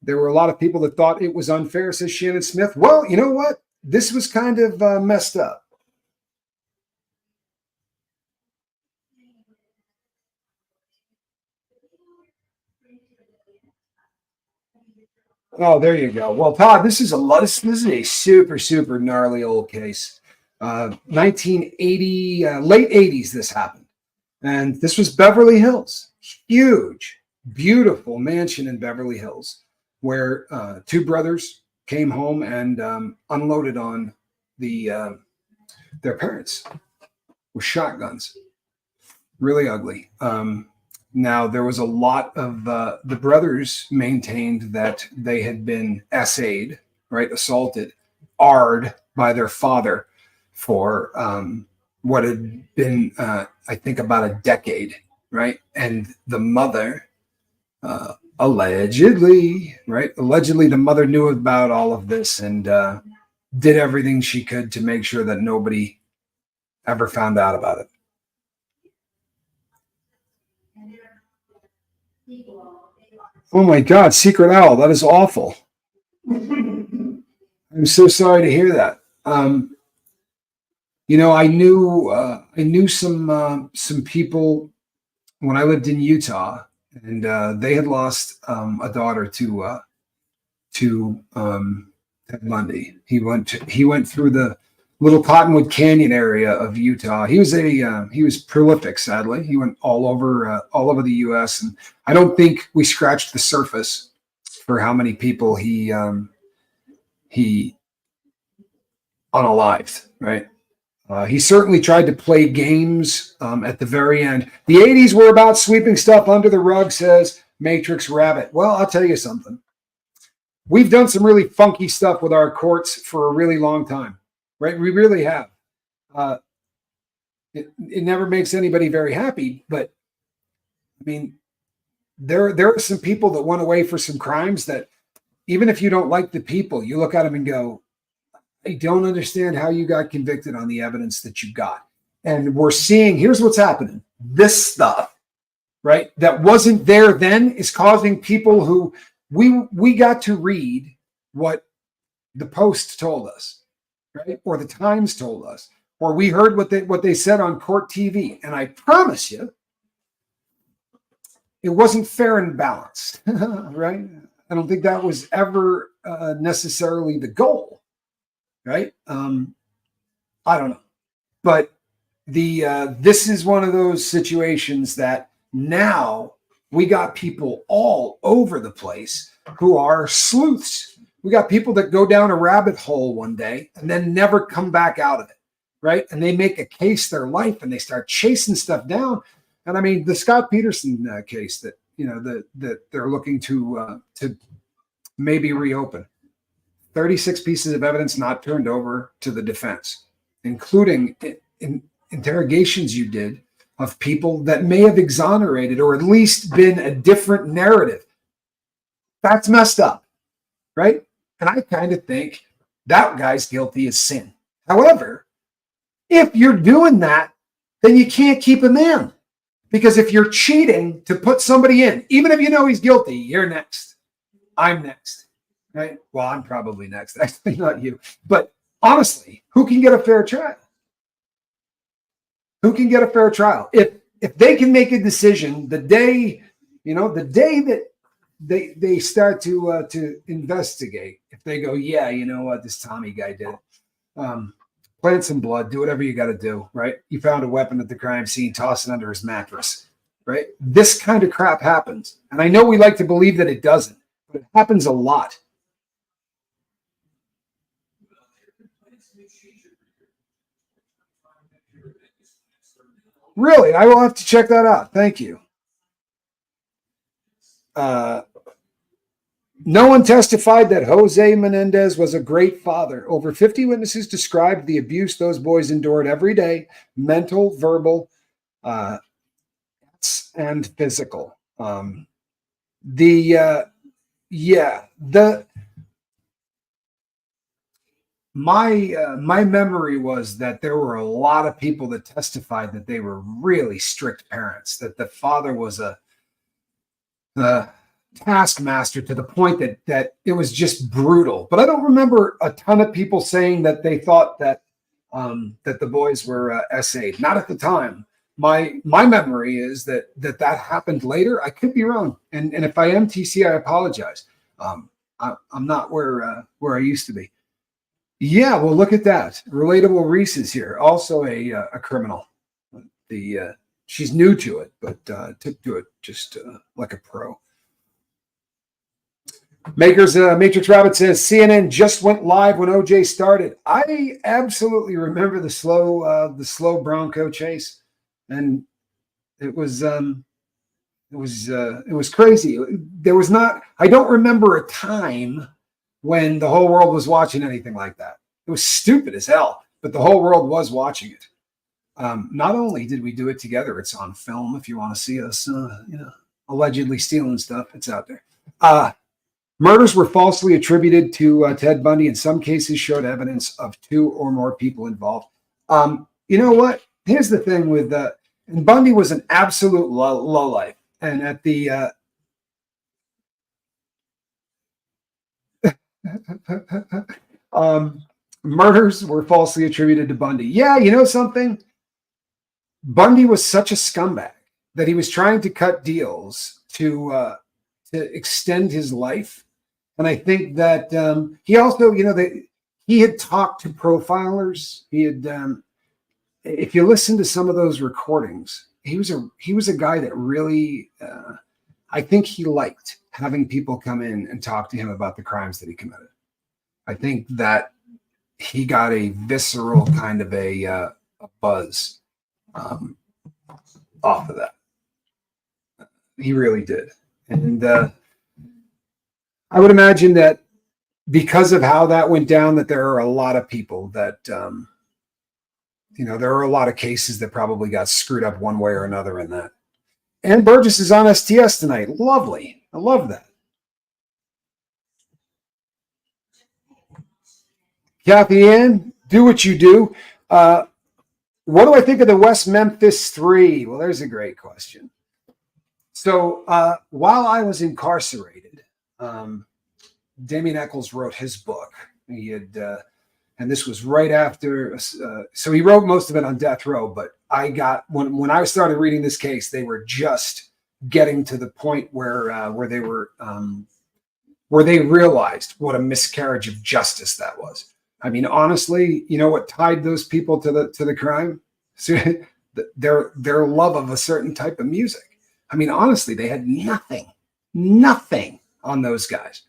There were a lot of people that thought it was unfair, says Shannon Smith. Well, you know what? This was kind of messed up. Oh, there you go. Well, Todd, this is a super, super gnarly old case. 1980, late 80s, this happened. And this was Beverly Hills. Huge, beautiful mansion in Beverly Hills where two brothers came home and unloaded on their parents with shotguns. Really ugly. Now, there was a lot of the brothers maintained that they had been essayed, right, assaulted, AR'd by their father for what had been, I think, about a decade, right? And the mother, allegedly, the mother knew about all of this and did everything she could to make sure that nobody ever found out about it. Oh my God, Secret Owl, that is awful. I'm so sorry to hear that. I knew some people when I lived in Utah, and they had lost a daughter to Ted Bundy. He went through the little Cottonwood Canyon area of Utah. He was prolific. Sadly, he went all over the U.S. and I don't think we scratched the surface for how many people he unalived. Right. He certainly tried to play games at the very end. The 80s were about sweeping stuff under the rug, says Matrix Rabbit. Well, I'll tell you something. We've done some really funky stuff with our courts for a really long time. Right, we really have. It never makes anybody very happy, but I mean, there are some people that went away for some crimes that, even if you don't like the people, you look at them and go, I don't understand how you got convicted on the evidence that you got. And we're seeing, here's what's happening. This stuff, right, that wasn't there then is causing people who we got to read what the Post told us, right? Or the Times told us, or we heard what they said on court TV. And I promise you, it wasn't fair and balanced, right? I don't think that was ever necessarily the goal, right? I don't know, but this is one of those situations that now we got people all over the place who are sleuths. We got people that go down a rabbit hole one day and then never come back out of it, right? And they make a case their life and they start chasing stuff down. And I mean, the Scott Peterson case that that they're looking to maybe reopen. 36 pieces of evidence not turned over to the defense, including interrogations you did of people that may have exonerated or at least been a different narrative. That's messed up, right? And I kind of think that guy's guilty as sin. However, if you're doing that, then you can't keep him in. Because if you're cheating to put somebody in, even if you know he's guilty, you're next. I'm next, right? Well, I'm probably next. Actually, not you. But honestly, who can get a fair trial? Who can get a fair trial? If they can make a decision the day that they start to investigate, if they go, yeah, you know what, this Tommy guy did it. Plant some blood, do whatever you got to do, right? You found a weapon at the crime scene, toss it under his mattress, right? This kind of crap happens. And I know we like to believe that it doesn't, but it happens a lot. Really? I will have to check that out. Thank you. No one testified that Jose Menendez was a great father. Over 50 witnesses described the abuse those boys endured every day, mental, verbal, and physical. My memory was that there were a lot of people that testified that they were really strict parents, that the father was a taskmaster to the point that it was just brutal. But I don't remember a ton of people saying that they thought that the boys were SA'd. Not at the time. My memory is that happened later. I could be wrong, and if I am, TC, I apologize. I'm not where I used to be. Yeah, well, look at that. Relatable Reese is here, also a criminal. She's new to it, but took to it just like a pro. Matrix Rabbit says CNN just went live when OJ started. I absolutely remember the slow Bronco chase, and it was crazy. There was not. I don't remember a time when the whole world was watching anything like that. It was stupid as hell, but the whole world was watching it. Not only did we do it together, it's on film. If you want to see us, allegedly stealing stuff, it's out there. Murders were falsely attributed to Ted Bundy. In some cases, showed evidence of 2 or more people involved. You know what? Here's the thing with and Bundy was an absolute lowlife. And at the murders were falsely attributed to Bundy. Yeah, you know something? Bundy was such a scumbag that he was trying to cut deals to extend his life. And I think that he also, he had talked to profilers. He had, if you listen to some of those recordings, he was a guy that really, I think he liked having people come in and talk to him about the crimes that he committed. I think that he got a visceral kind of a buzz off of that. He really did. And I would imagine that because of how that went down, that there are a lot of people that, there are a lot of cases that probably got screwed up one way or another in that. And Burgess is on STS tonight. Lovely. I love that. Kathy Ann, do what you do. What do I think of the West Memphis 3? Well, there's a great question. So while I was incarcerated, Damien Eccles wrote his book, He had, and this was right after. So he wrote most of it on death row. But I got when I started reading this case, they were just getting to the point where they were where they realized what a miscarriage of justice that was. I mean, honestly, you know what tied those people to the crime? Their love of a certain type of music. I mean, honestly, they had nothing on those guys.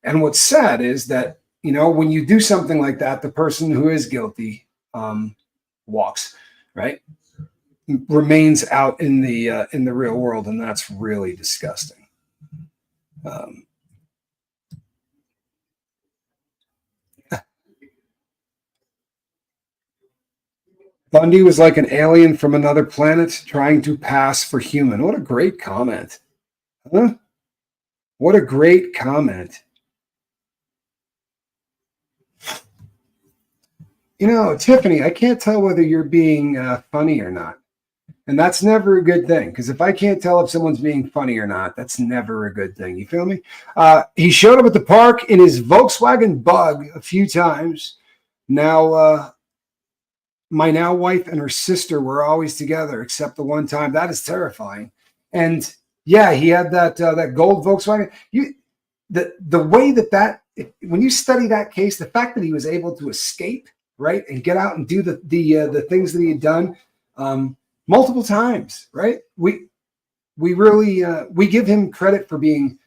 And what's sad is that, you know, when you do something like that, the person who is guilty walks, right? Remains out in the real world, and that's really disgusting. Bundy was like an alien from another planet trying to pass for human. What a great comment. Huh? What a great comment. You know, Tiffany, I can't tell whether you're being funny or not. And that's never a good thing, because if I can't tell if someone's being funny or not, that's never a good thing. You feel me? He showed up at the park in his Volkswagen Bug a few times. Now, my now wife and her sister were always together, except the one time. That is terrifying. And yeah, he had that gold Volkswagen. The way that when you study that case, the fact that he was able to escape, right, and get out and do the things that he had done multiple times, right? We really we give him credit for being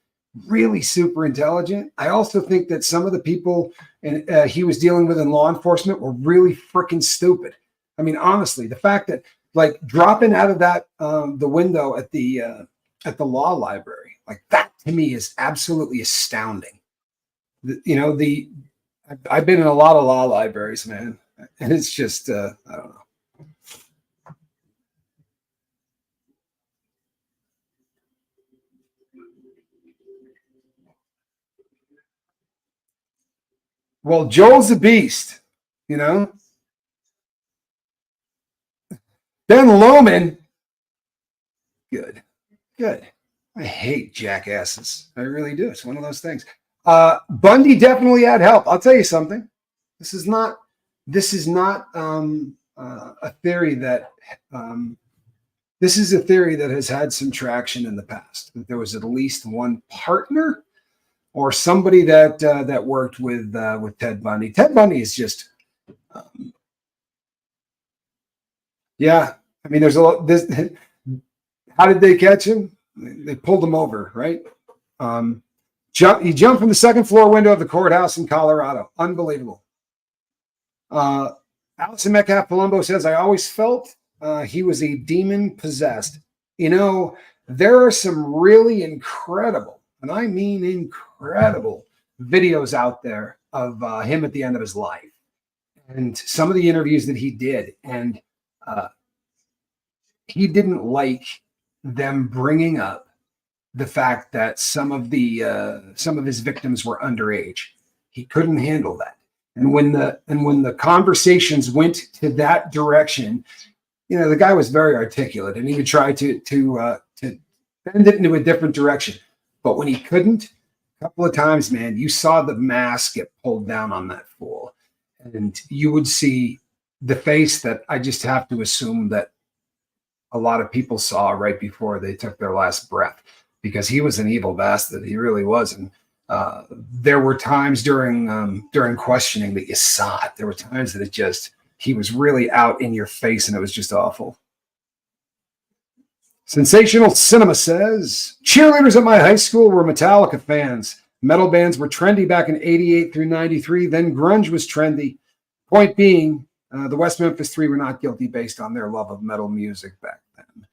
really super intelligent. I also think that some of the people he was dealing with in law enforcement were really freaking stupid. I mean, honestly, the fact that like dropping out of that the window at the law library, like that to me is absolutely astounding. You know, I've been in a lot of law libraries, man, and it's just I don't know. Well, Joel's a beast, you know. Ben Loman, good, good. I hate jackasses. I really do. It's one of those things. Bundy definitely had help. I'll tell you something. This is not. This is not a theory that. This is a theory that has had some traction in the past. That there was at least one partner or somebody that worked with Ted Bundy. Ted Bundy is just. Yeah, I mean, there's a lot. This, how did they catch him? They pulled him over, right? He jumped from the second floor window of the courthouse in Colorado. Unbelievable. Allison Metcalf Palumbo says, I always felt he was a demon possessed. You know, there are some really incredible, and I mean incredible, videos out there of him at the end of his life and some of the interviews that he did. And he didn't like them bringing up the fact that some of his victims were underage. He couldn't handle that. And when the conversations went to that direction, you know, the guy was very articulate and he would try to bend it into a different direction. But when he couldn't, a couple of times, man, you saw the mask get pulled down on that fool. And you would see the face that I just have to assume that a lot of people saw right before they took their last breath, because he was an evil bastard. He really was. And there were times during questioning that you saw it. There were times that he was really out in your face and it was just awful. Sensational Cinema says, cheerleaders at my high school were Metallica fans. Metal bands were trendy back in 88 through 93. Then grunge was trendy. Point being, the West Memphis Three were not guilty based on their love of metal music back then.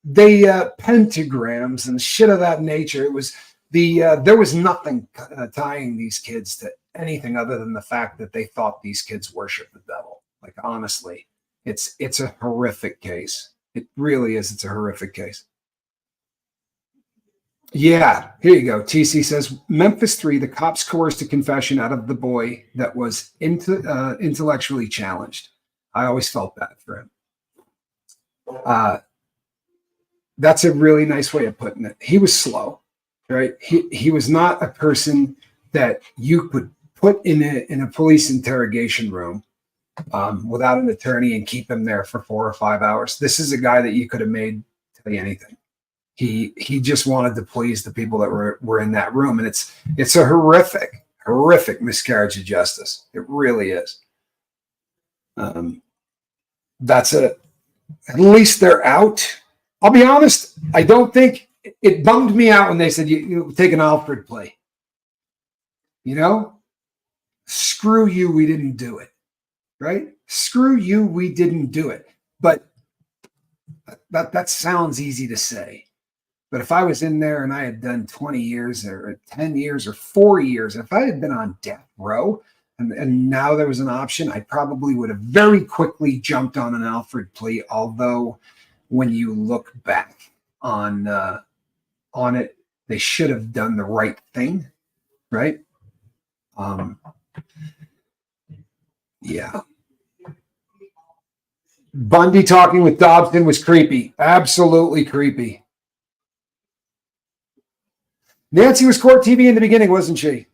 They pentagrams and shit of that nature. It was there was nothing tying these kids to anything other than the fact that they thought these kids worshiped the devil. Like, honestly, it's a horrific case. It really is. It's a horrific case. Yeah, here you go. TC says, Memphis 3, the cops coerced a confession out of the boy that was intellectually challenged. I always felt bad for him. That's a really nice way of putting it. He was slow, right? He was not a person that you could put in a police interrogation room without an attorney and keep him there for 4 or 5 hours. This is a guy that you could have made tell you anything. He just wanted to please the people that were in that room, and it's a horrific miscarriage of justice. It really is. That's it. At least they're out. I'll be honest. I don't think it bummed me out when they said you take an Alfred plea. You know, screw you. We didn't do it. Right? Screw you. We didn't do it. But that sounds easy to say. But if I was in there and I had done 20 years or 10 years or 4 years, if I had been on death row and now there was an option, I probably would have very quickly jumped on an Alfred plea. Although when you look back on it, they should have done the right thing, right? Yeah. Bundy talking with Dobson was creepy. Absolutely creepy. Nancy was court TV in the beginning, wasn't she?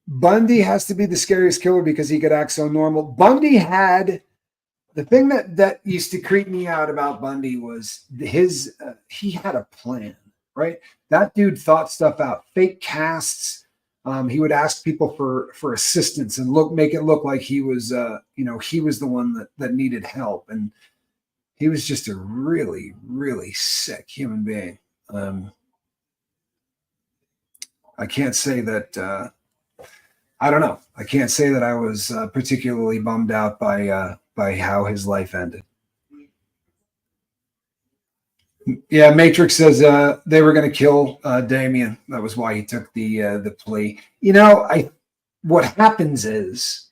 Bundy has to be the scariest killer because he could act so normal. Bundy had the thing that used to creep me out about Bundy was he had a plan, right? That dude thought stuff out, fake casts. He would ask people for assistance and make it look like he was he was the one that needed help, and he was just a really, really sick human being. I can't say that I don't know. I can't say that I was particularly bummed out by how his life ended. Yeah, Matrix says they were going to kill Damien. That was why he took the plea. What happens is,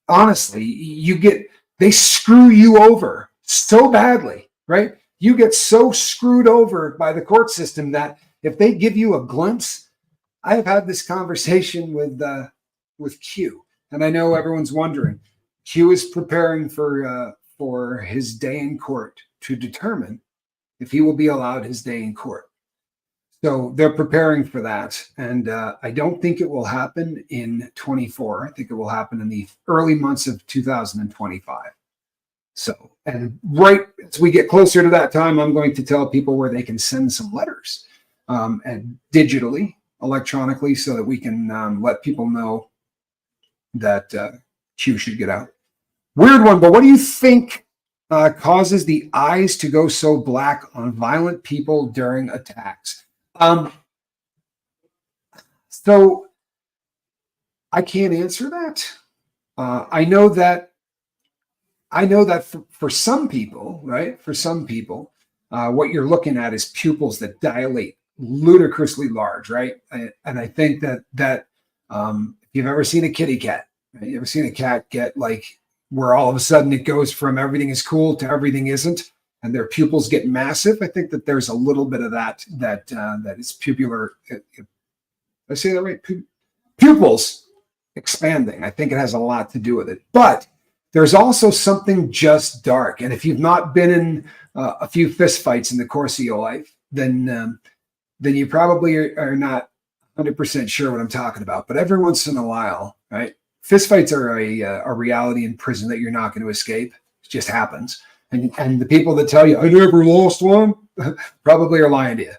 honestly, they screw you over so badly, right? You get so screwed over by the court system that if they give you a glimpse, I have had this conversation with Q, and I know everyone's wondering. Q is preparing for his day in court to determine if he will be allowed his day in court. So they're preparing for that. And I don't think it will happen in 24. I think it will happen in the early months of 2025. So, and right as we get closer to that time, I'm going to tell people where they can send some letters and digitally, electronically, so that we can let people know that Q should get out. Weird one, but what do you think causes the eyes to go so black on violent people during attacks? So I can't answer that. I know that for some people, right? For some people, what you're looking at is pupils that dilate ludicrously large, right? And I think that if you've ever seen a kitty cat, right? You ever seen a cat get like where all of a sudden it goes from everything is cool to everything isn't, and their pupils get massive. I think that there's a little bit of that is pupillar. Did I say that right? Pupils expanding. I think it has a lot to do with it. But there's also something just dark. And if you've not been in a few fist fights in the course of your life, then you probably are not 100% sure what I'm talking about. But every once in a while, right? Fistfights are a reality in prison that you're not going to escape. It just happens. And the people that tell you, I never lost one, probably are lying to you,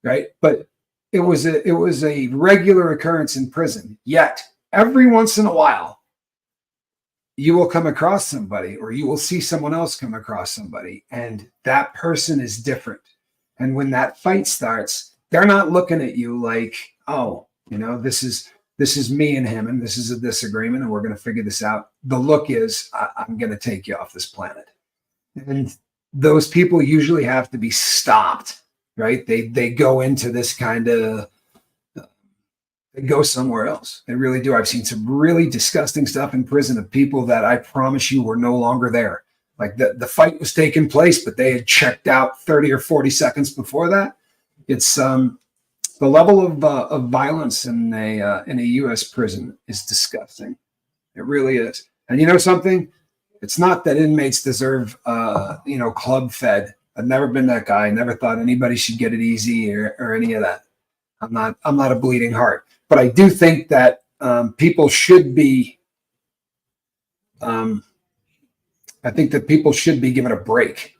right? But it was a regular occurrence in prison. Yet, every once in a while, you will come across somebody or you will see someone else come across somebody, and that person is different. And when that fight starts, they're not looking at you like, oh, this is me and him, and this is a disagreement, and we're going to figure this out. The look is, I'm going to take you off this planet. And those people usually have to be stopped, right? They go into this kind of, they go somewhere else. They really do. I've seen some really disgusting stuff in prison of people that I promise you were no longer there. Like the fight was taking place, but they had checked out 30 or 40 seconds before that. It's the level of violence in a U.S. prison is disgusting. It really is. And you know something? It's not that inmates deserve, club fed. I've never been that guy. I never thought anybody should get it easy or any of that. I'm not a bleeding heart, but I do think that people should be. I think that people should be given a break.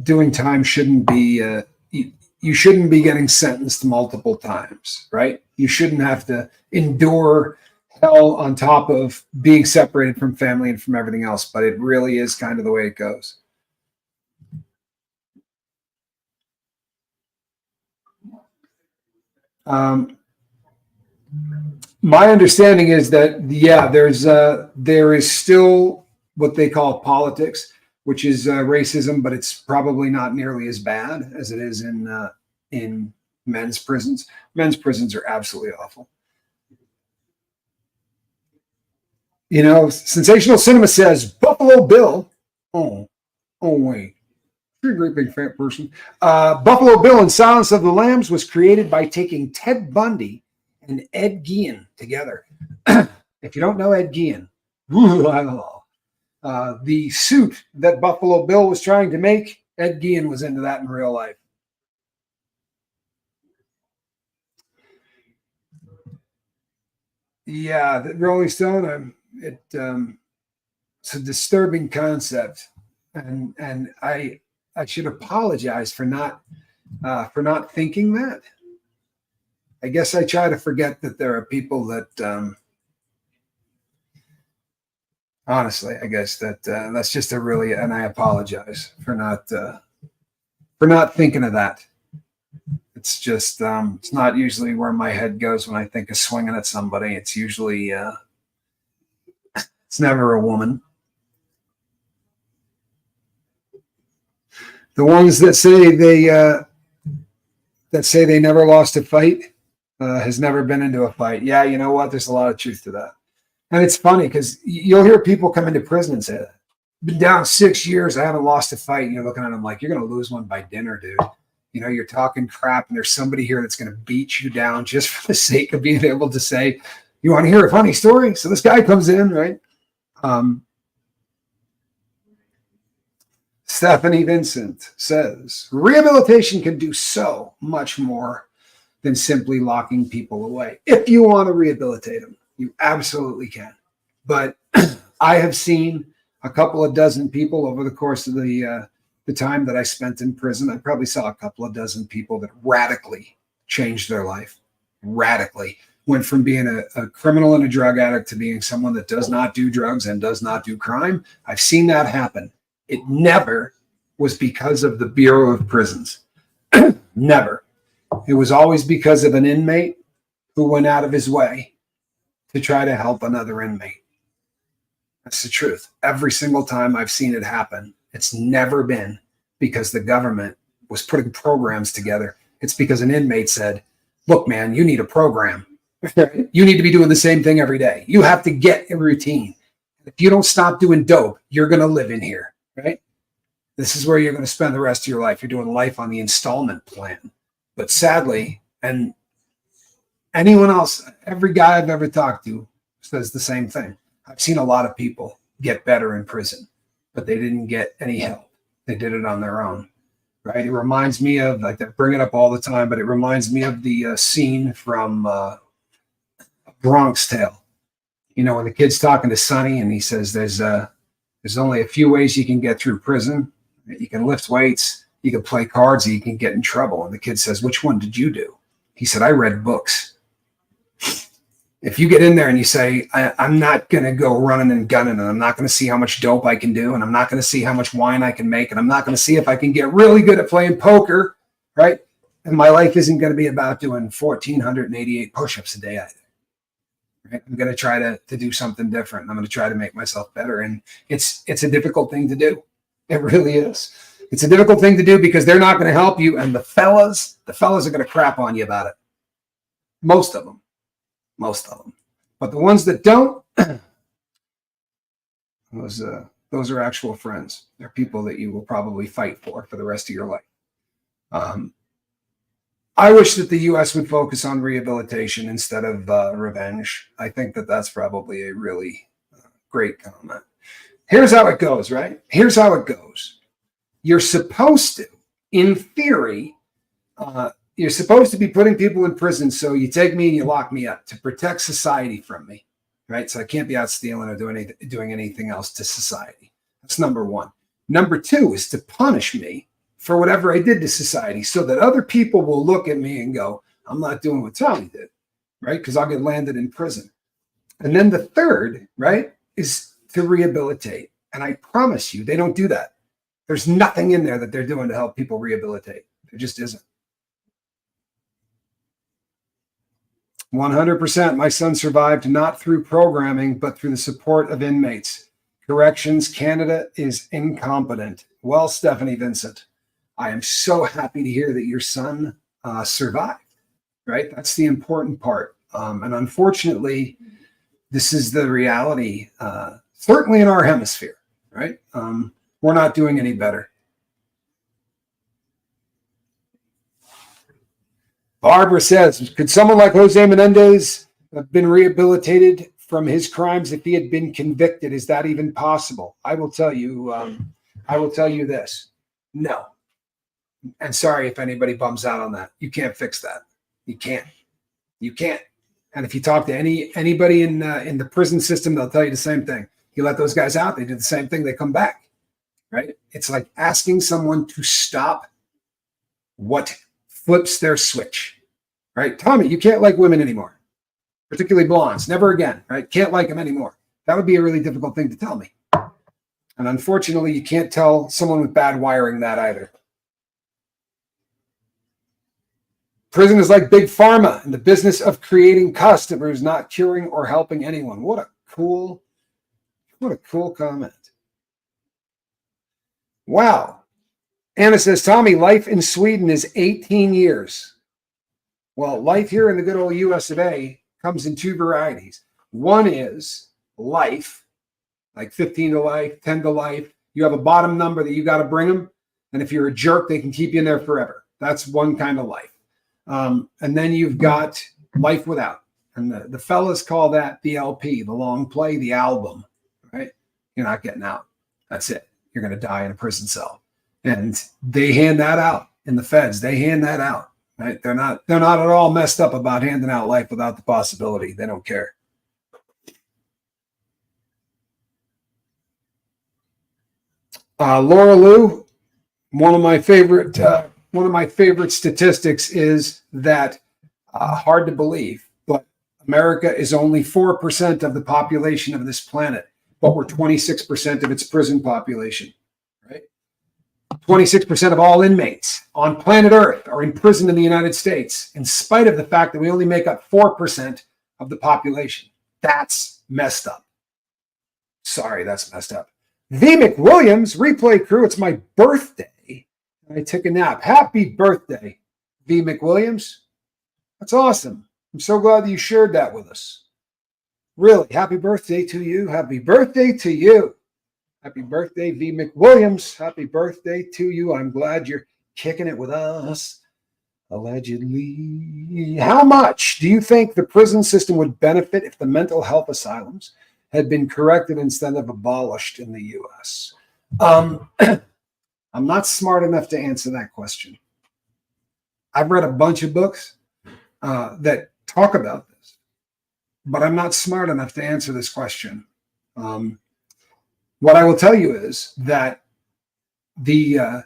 Doing time shouldn't be. You shouldn't be getting sentenced multiple times, right? You shouldn't have to endure hell on top of being separated from family and from everything else. But it really is kind of the way it goes. My understanding is that there is still what they call politics, which is racism, but it's probably not nearly as bad as it is in men's prisons. Men's prisons are absolutely awful. Sensational Cinema says Buffalo Bill. Oh, wait. You're a great big fat person. Buffalo Bill in Silence of the Lambs was created by taking Ted Bundy and Ed Gein together. If you don't know Ed Gein, the suit that Buffalo Bill was trying to make, Ed Gein was into that in real life. Yeah, the Rolling Stone. It's a disturbing concept, and I should apologize for not thinking that. I guess I try to forget that there are people that, honestly, I guess that's just and I apologize for not thinking of that. It's just, it's not usually where my head goes when I think of swinging at somebody. It's usually, it's never a woman. The ones that say they never lost a fight has never been into a fight. Yeah, you know what? There's a lot of truth to that. And it's funny because you'll hear people come into prison and say that. Been down 6 years, I haven't lost a fight. And you're looking at them like, you're going to lose one by dinner, dude. You're talking crap, and there's somebody here that's going to beat you down just for the sake of being able to say, you want to hear a funny story? So this guy comes in, right? Stephanie Vincent says, rehabilitation can do so much more than simply locking people away. If you want to rehabilitate them, you absolutely can. But I have seen a couple of dozen people over the course of the time that I spent in prison. I probably saw a couple of dozen people that radically changed their life. Radically. Went from being a criminal and a drug addict to being someone that does not do drugs and does not do crime. I've seen that happen. It never was because of the Bureau of Prisons. Never. It was always because of an inmate who went out of his way to try to help another inmate. That's the truth. Every single time I've seen it happen, it's never been because the government was putting programs together. It's because an inmate said, look, man, you need a program. You need to be doing the same thing every day. You have to get a routine. If you don't stop doing dope, you're going to live in here, right? This is where you're going to spend the rest of your life. You're doing life on the installment plan. But sadly, and anyone else, every guy I've ever talked to says the same thing. I've seen a lot of people get better in prison, but they didn't get any help. They did it on their own, right? It reminds me of, like, I bring it up all the time, but it reminds me of the scene from Bronx Tale. When the kid's talking to Sonny and he says, there's only a few ways you can get through prison. You can lift weights, you can play cards, or you can get in trouble. And the kid says, which one did you do? He said, I read books. If you get in there and you say, I'm not going to go running and gunning, and I'm not going to see how much dope I can do, and I'm not going to see how much wine I can make, and I'm not going to see if I can get really good at playing poker, right? And my life isn't going to be about doing 1,488 push-ups a day either. Right? I'm going to try to do something different. I'm going to try to make myself better. And it's a difficult thing to do. It really is. It's a difficult thing to do because they're not going to help you. And the fellas are going to crap on you about it. Most of them. But the ones that don't, those are actual friends. They're people that you will probably fight for the rest of your life. I wish that the U.S. would focus on rehabilitation instead of revenge. I think that that's probably a really great comment. Here's how it goes, right? Here's how it goes. You're supposed to, in theory, you're supposed to be putting people in prison. So you take me and you lock me up to protect society from me, right? So I can't be out stealing or doing anything else to society. That's number one. Number two is to punish me for whatever I did to society so that other people will look at me and go, I'm not doing what Tommy did, right? Because I'll get landed in prison. And then the third, right, is to rehabilitate. And I promise you, they don't do that. There's nothing in there that they're doing to help people rehabilitate. There just isn't. 100%. My son survived not through programming, but through the support of inmates. Corrections Canada is incompetent. Well, Stephanie Vincent, I am so happy to hear that your son survived, right? That's the important part. And unfortunately, this is the reality, certainly in our hemisphere, right? We're not doing any better. Barbara says, could someone like Jose Menendez have been rehabilitated from his crimes if he had been convicted? Is that even possible? I will tell you this. No. And sorry if anybody bums out on that. You can't fix that. You can't. You can't. And if you talk to anybody in the prison system, they'll tell you the same thing. You let those guys out, they do the same thing. They come back, right? It's like asking someone to stop what flips their switch, right? Tommy, you can't like women anymore, particularly blondes. Never again, right? Can't like them anymore. That would be a really difficult thing to tell me. And unfortunately, you can't tell someone with bad wiring that either. Prison is like big pharma in the business of creating customers, not curing or helping anyone. What a cool comment. Wow. Anna says, Tommy, life in Sweden is 18 years. Well, life here in the good old US of A comes in two varieties. One is life, like 15 to life, 10 to life. You have a bottom number that you got to bring them. And if you're a jerk, they can keep you in there forever. That's one kind of life. And then you've got life without. And the fellas call that the LP, the long play, the album, right? You're not getting out. That's it. You're going to die in a prison cell. And they hand that out in the feds. They hand that out, right? They're not at all messed up about handing out life without the possibility. They don't care. Laura Lou, one of my favorite statistics is that hard to believe, but America is only 4% of the population of this planet, but we're 26% of its prison population, right? 26% of all inmates on planet Earth are imprisoned in the United States, in spite of the fact that we only make up 4% of the population. That's messed up. Sorry, that's messed up. V. McWilliams, replay crew, it's my birthday. I took a nap. Happy birthday, V. McWilliams. That's awesome. I'm so glad that you shared that with us. Really, happy birthday to you. Happy birthday to you. Happy birthday, V. McWilliams. Happy birthday to you. I'm glad you're kicking it with us. Allegedly. How much do you think the prison system would benefit if the mental health asylums had been corrected instead of abolished in the U.S.? I'm not smart enough to answer that question. I've read a bunch of books that talk about this, but I'm not smart enough to answer this question. What I will tell you is that the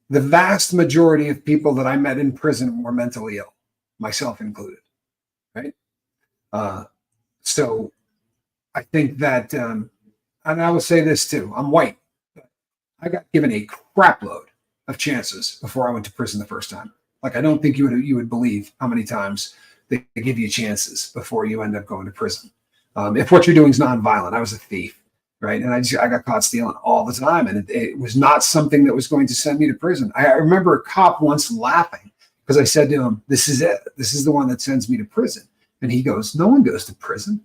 vast majority of people that I met in prison were mentally ill, myself included, right? So I think that, and I will say this too, I'm white. I got given a crap load of chances before I went to prison the first time. Like, I don't think you would believe how many times they give you chances before you end up going to prison. If what you're doing is nonviolent. I was a thief, right? And I got caught stealing all the time. And it was not something that was going to send me to prison. I remember a cop once laughing because I said to him, this is it. This is the one that sends me to prison. And he goes, no one goes to prison,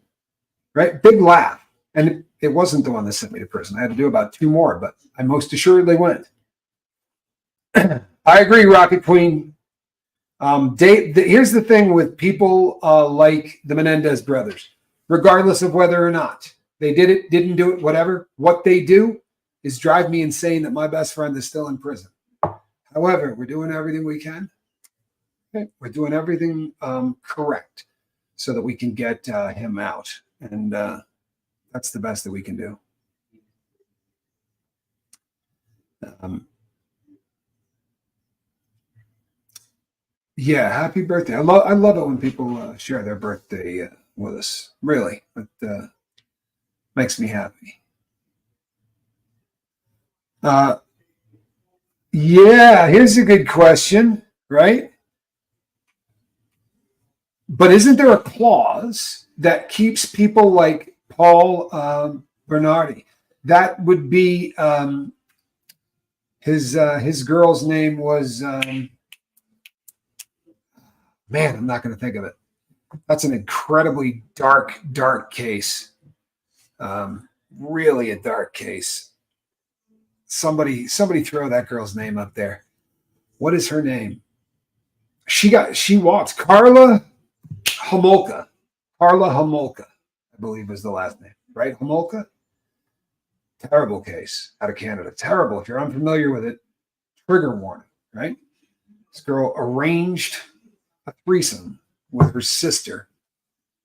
right? Big laugh. And it wasn't the one that sent me to prison. I had to do about 2 more, but I most assuredly went. I agree, Rocket Queen. Here's the thing with people like the Menendez brothers, regardless of whether or not they did it, didn't do it, whatever, what they do is drive me insane that my best friend is still in prison. However, we're doing everything we can. Okay? We're doing everything correct so that we can get him out. And that's the best that we can do. Yeah, happy birthday. I love it when people share their birthday with us. Really. It makes me happy. Yeah, here's a good question, right? But isn't there a clause that keeps people like Paul Bernardi? That would be his girl's name was man, I'm not going to think of it. That's an incredibly dark case. Really a dark case. Somebody throw that girl's name up there. What is her name? She walks. Carla Homolka. Carla Homolka, I believe was the last name, right? Homolka? Terrible case out of Canada. Terrible. If you're unfamiliar with it, trigger warning, right? This girl arranged a threesome with her sister,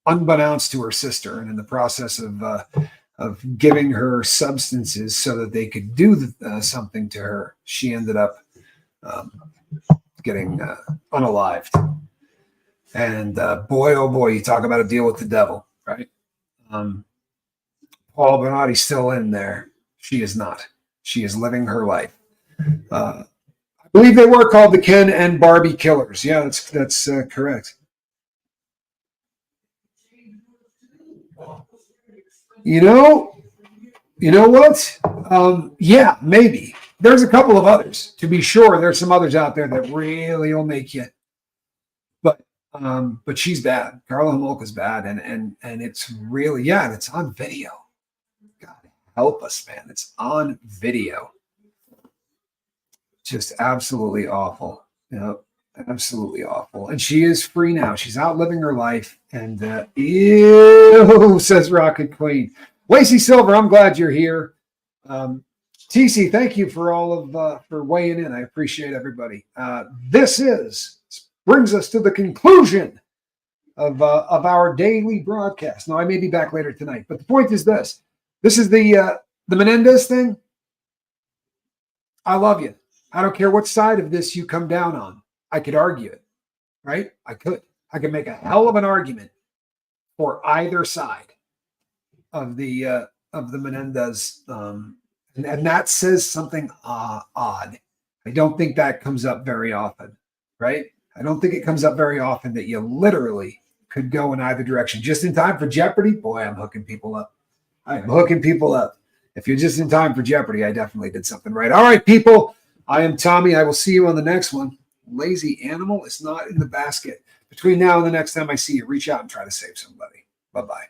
unbeknownst to her sister, and in the process of giving her substances so that they could do something to her, she ended up getting unalived. And boy, oh boy, you talk about a deal with the devil, right? Paul Bernardi's still in there. She is not. She is living her life. I believe they were called the Ken and Barbie Killers. Yeah, that's correct. You know what? Yeah, maybe. There's a couple of others. To be sure, there's some others out there that really will make you. But she's bad. Carla Homolka's bad, and it's really, yeah, and it's on video. God help us, man. It's on video. Just absolutely awful. You know, absolutely awful. And she is free now. She's out living her life. And ew, says Rocket Queen. Lacey Silver, I'm glad you're here. TC, thank you for all of for weighing in. I appreciate everybody. This brings us to the conclusion of our daily broadcast. Now, I may be back later tonight, but the point is this. This is the Menendez thing. I love you. I don't care what side of this you come down on. I could argue it, right? I could make a hell of an argument for either side of the Menendez, and that says something odd. I don't think that comes up very often, right? I don't think it comes up very often that you literally could go in either direction. Just in time for Jeopardy, boy, I'm hooking people up. I'm hooking people up. If you're just in time for Jeopardy, I definitely did something right. All right, people. I am Tommy. I will see you on the next one. Lazy animal is not in the basket. Between now and the next time I see you, reach out and try to save somebody. Bye-bye.